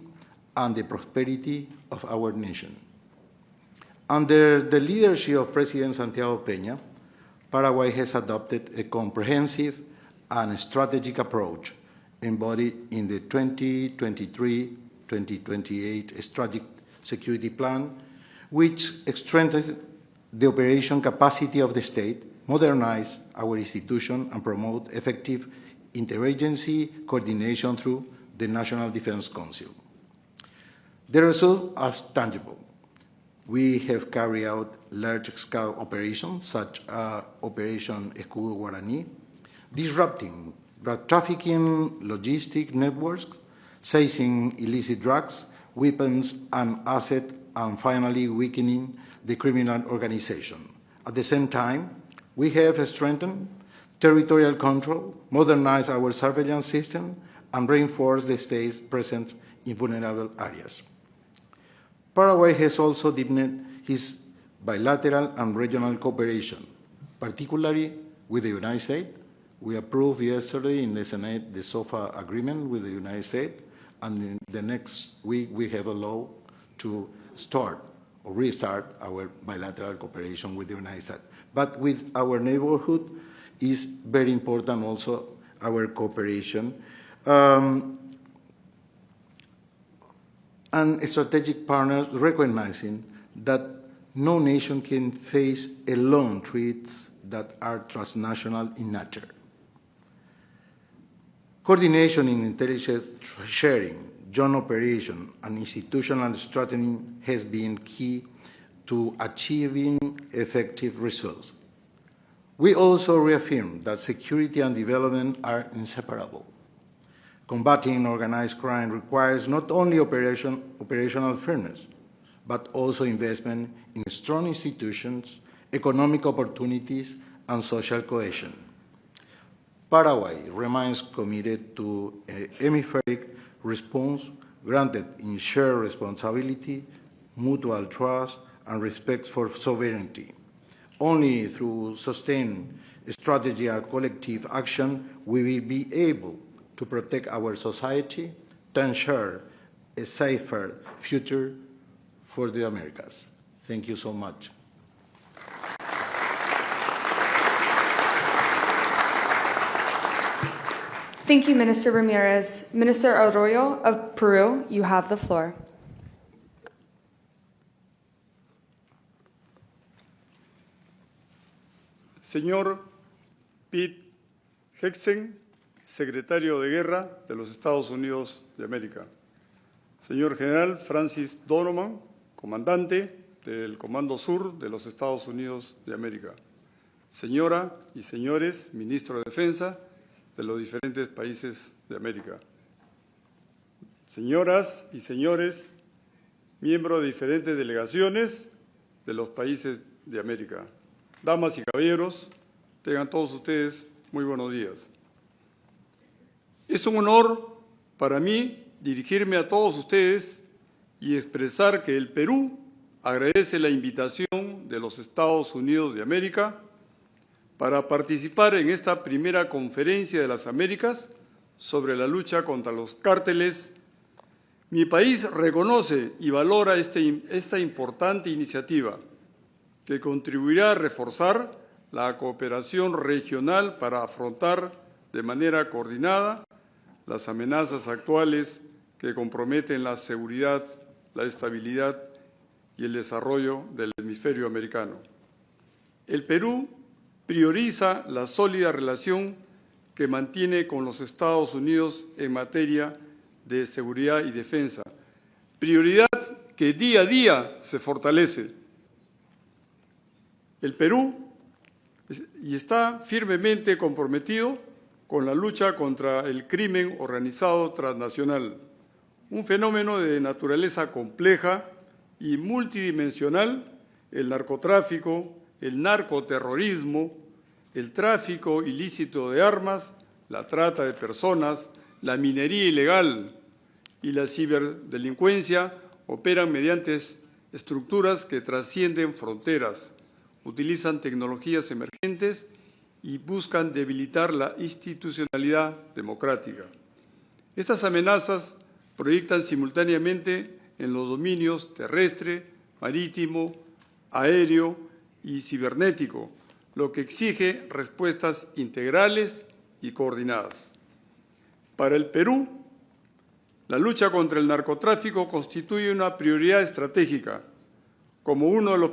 and the prosperity of our nation. Under the leadership of President Santiago Peña, Paraguay has adopted a comprehensive and strategic approach embodied in the 2023-2028 Strategic Security Plan, which strengthens the operation capacity of the state, modernize our institution, and promote effective interagency coordination through the National Defense Council. The results are tangible. We have carried out large-scale operations, such as Operation Escudo Guaraní, disrupting drug trafficking logistic networks, seizing illicit drugs, weapons, and assets, and finally weakening the criminal organization. At the same time, we have strengthened territorial control, modernized our surveillance system, and reinforced the state's presence in vulnerable areas. Paraguay has also deepened its bilateral and regional cooperation, particularly with the United States. We approved yesterday in the Senate the SOFA agreement with the United States, and in the next week we have a law to start or restart our bilateral cooperation with the United States. But with our neighborhood is very important also our cooperation. And strategic partners recognizing that no nation can face alone threats that are transnational in nature. Coordination in intelligence sharing, joint operation, and institutional strengthening has been key to achieving effective results. We also reaffirm that security and development are inseparable. Combating organized crime requires not only operational firmness, but also investment in strong institutions, economic opportunities, and social cohesion. Paraguay remains committed to a hemispheric response grounded in shared responsibility, mutual trust, and respect for sovereignty. Only through sustained strategy and collective action will we be able to protect our society, to ensure a safer future for the Americas. Thank you so much. Thank you, Minister Ramirez. Minister Arroyo of Peru, you have the floor. Señor Pete Hegseth, secretario de Guerra de los Estados Unidos de América. Señor General Francis Donovan, comandante del Comando Sur de los Estados Unidos de América. Señora y señores ministros de Defensa de los diferentes países de América. Señoras y señores miembros de diferentes delegaciones de los países de América. Damas y caballeros, tengan todos ustedes muy buenos días. Es un honor para mí dirigirme a todos ustedes y expresar que el Perú agradece la invitación de los Estados Unidos de América para participar en esta primera conferencia de las Américas sobre la lucha contra los cárteles. Mi país reconoce y valora esta importante iniciativa que contribuirá a reforzar la cooperación regional para afrontar de manera coordinada las amenazas actuales que comprometen la seguridad, la estabilidad y el desarrollo del hemisferio americano. El Perú prioriza la sólida relación que mantiene con los Estados Unidos en materia de seguridad y defensa, prioridad que día a día se fortalece. El Perú está firmemente comprometido con la lucha contra el crimen organizado transnacional, un fenómeno de naturaleza compleja y multidimensional, el narcotráfico, el narcoterrorismo, el tráfico ilícito de armas, la trata de personas, la minería ilegal y la ciberdelincuencia operan mediante estructuras que trascienden fronteras, utilizan tecnologías emergentes y buscan debilitar la institucionalidad democrática. Estas amenazas proyectan simultáneamente en los dominios terrestre, marítimo, aéreo y cibernético, lo que exige respuestas integrales y coordinadas. Para el Perú, la lucha contra el narcotráfico constituye una prioridad estratégica. Como uno de los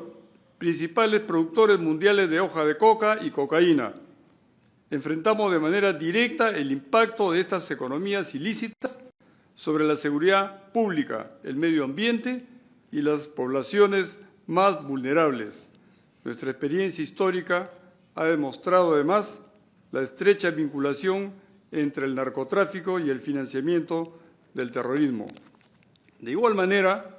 principales productores mundiales de hoja de coca y cocaína, enfrentamos de manera directa el impacto de estas economías ilícitas sobre la seguridad pública, el medio ambiente y las poblaciones más vulnerables. Nuestra experiencia histórica ha demostrado además la estrecha vinculación entre el narcotráfico y el financiamiento del terrorismo. De igual manera,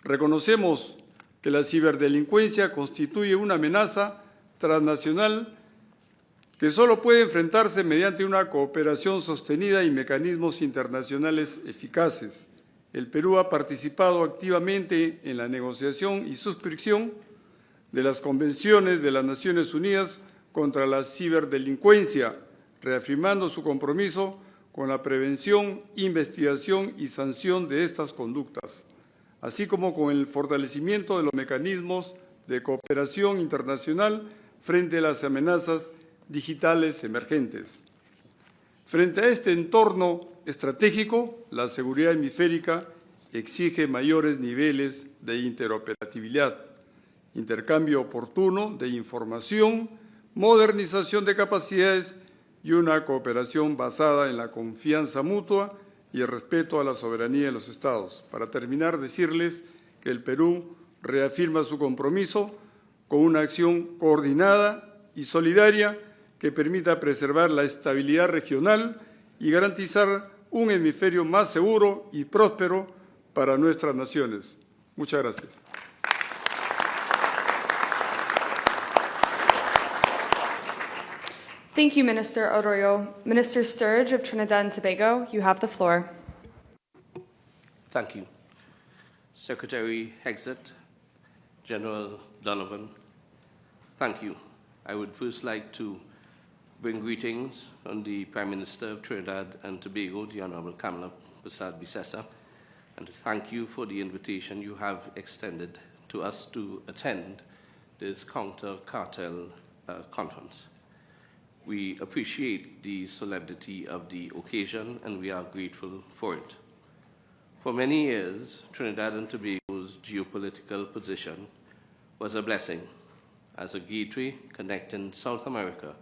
reconocemos que la ciberdelincuencia constituye una amenaza transnacional que solo puede enfrentarse mediante una cooperación sostenida y mecanismos internacionales eficaces. El Perú ha participado activamente en la negociación y suscripción de las convenciones de las Naciones Unidas contra la ciberdelincuencia, reafirmando su compromiso con la prevención, investigación y sanción de estas conductas. así como con el fortalecimiento de los mecanismos de cooperación internacional frente a las amenazas digitales emergentes. Frente a este entorno estratégico, la seguridad hemisférica exige mayores niveles de interoperabilidad, intercambio oportuno de información, modernización de capacidades y una cooperación basada en la confianza mutua y el respeto a la soberanía de los Estados. Para terminar, decirles que el Perú reafirma su compromiso con una acción coordinada y solidaria que permita preservar la estabilidad regional y garantizar un hemisferio más seguro y próspero para nuestras naciones. Muchas gracias. Thank you, Minister Arroyo. Minister Sturge of Trinidad and Tobago, you have the floor. Thank you. Secretary Hegseth, General Donovan, thank you. I would first like to bring greetings from the Prime Minister of Trinidad and Tobago, the Honorable Kamala Persad-Bissessar, and to thank you for the invitation you have extended to us to attend this Counter Cartel Conference. We appreciate the solemnity of the occasion and we are grateful for it. For many years, Trinidad and Tobago's geopolitical position was a blessing as a gateway connecting South America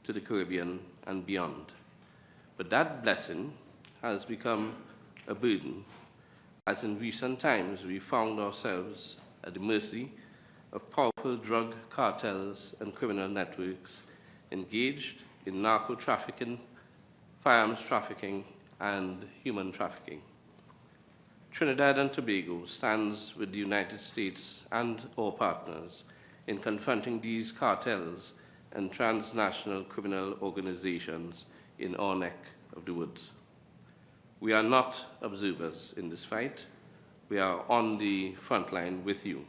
to the Caribbean and beyond. But that blessing has become a burden, as in recent times we found ourselves at the mercy of powerful drug cartels and criminal networks engaged in narco-trafficking, firearms trafficking, and human trafficking. Trinidad and Tobago stands with the United States and our partners in confronting these cartels and transnational criminal organizations in our neck of the woods. We are not observers in this fight. We are on the front line with you.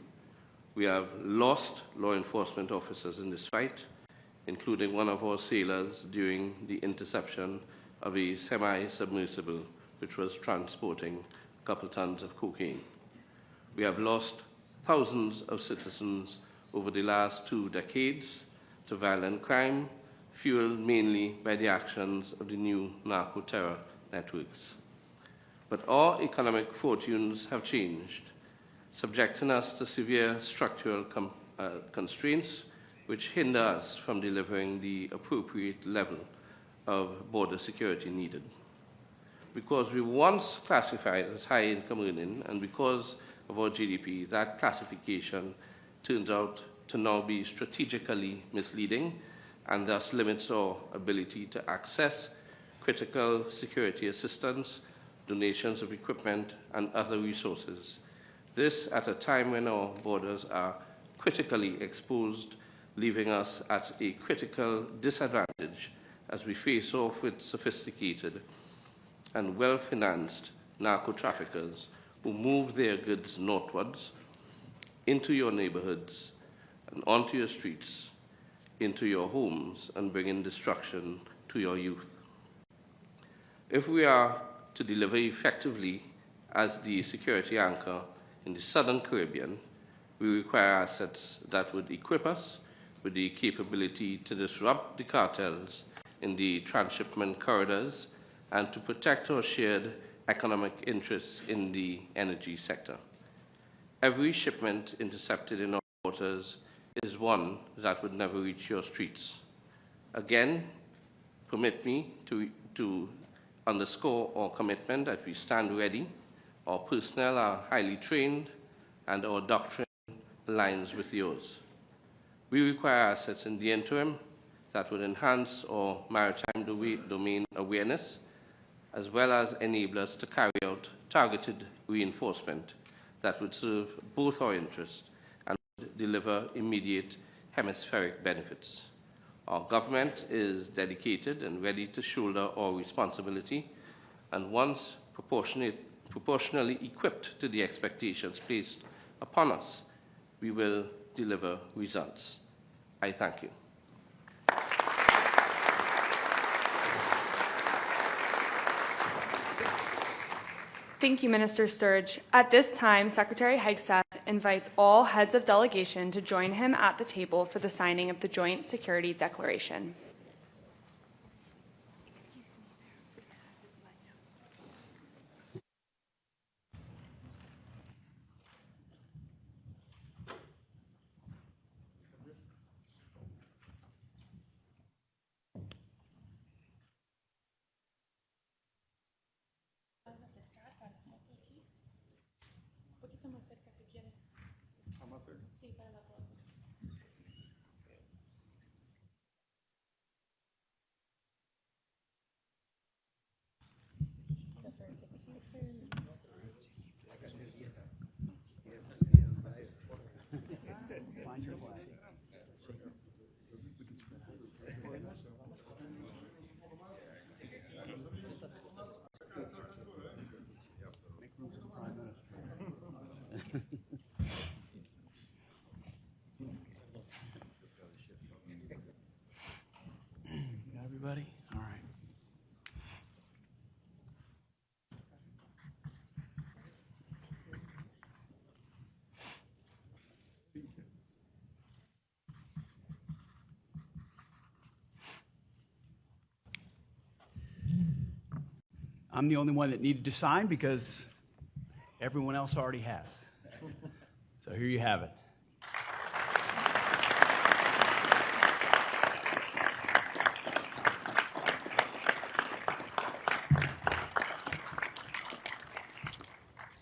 We have lost law enforcement officers in this fight, including one of our sailors during the interception of a semi-submersible which was transporting a couple tons of cocaine. We have lost thousands of citizens over the last 2 decades to violent crime, fueled mainly by the actions of the new narco-terror networks. But our economic fortunes have changed, subjecting us to severe structural constraints which hinder us from delivering the appropriate level of border security needed. Because we once classified as high income earning, and because of our GDP, that classification turns out to now be strategically misleading and thus limits our ability to access critical security assistance, donations of equipment, and other resources. This at a time when our borders are critically exposed, leaving us at a critical disadvantage as we face off with sophisticated and well-financed narco-traffickers who move their goods northwards into your neighborhoods and onto your streets, into your homes, and bringing destruction to your youth. If we are to deliver effectively as the security anchor in the Southern Caribbean, we require assets that would equip us with the capability to disrupt the cartels in the transshipment corridors and to protect our shared economic interests in the energy sector. Every shipment intercepted in our waters is one that would never reach your streets. Again, permit me to underscore our commitment that we stand ready. Our personnel are highly trained and our doctrine aligns with yours. We require assets in the interim that would enhance our maritime domain awareness, as well as enable us to carry out targeted reinforcement that would serve both our interests and would deliver immediate hemispheric benefits. Our government is dedicated and ready to shoulder our responsibility, and once proportionally equipped to the expectations placed upon us, we will deliver results. I thank you. Thank you, Minister Sturge. At this time, Secretary Hegseth invites all heads of delegation to join him at the table for the signing of the Joint Security Declaration. Everybody? All right. I'm the only one that needed to sign because everyone else already has. So here you have it.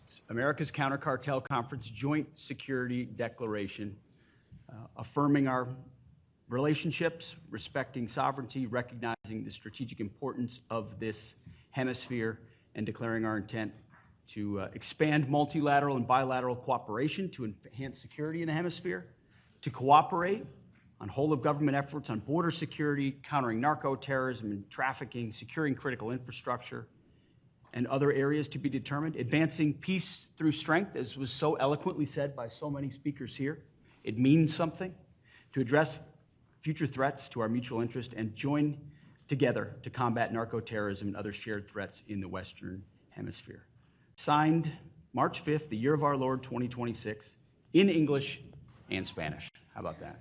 It's America's Counter Cartel Conference Joint Security Declaration, affirming our relationships, respecting sovereignty, recognizing the strategic importance of this hemisphere, and declaring our intent to expand multilateral and bilateral cooperation to enhance security in the hemisphere, to cooperate on whole-of-government efforts on border security, countering narco-terrorism and trafficking, securing critical infrastructure, and other areas to be determined, advancing peace through strength, as was so eloquently said by so many speakers here. It means something to address future threats to our mutual interest and join together to combat narco-terrorism and other shared threats in the Western Hemisphere. Signed March 5th, the year of our Lord 2026, in English and Spanish. How about that?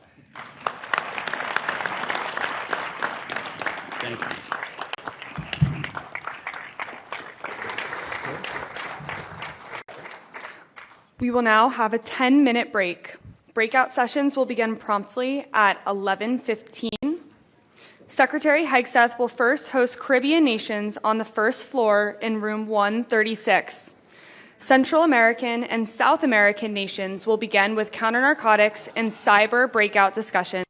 Thank you. We will now have a 10-minute break. Breakout sessions will begin promptly at 11:15. Secretary Hegseth will first host Caribbean nations on the first floor in room 136. Central American and South American nations will begin with counter-narcotics and cyber breakout discussions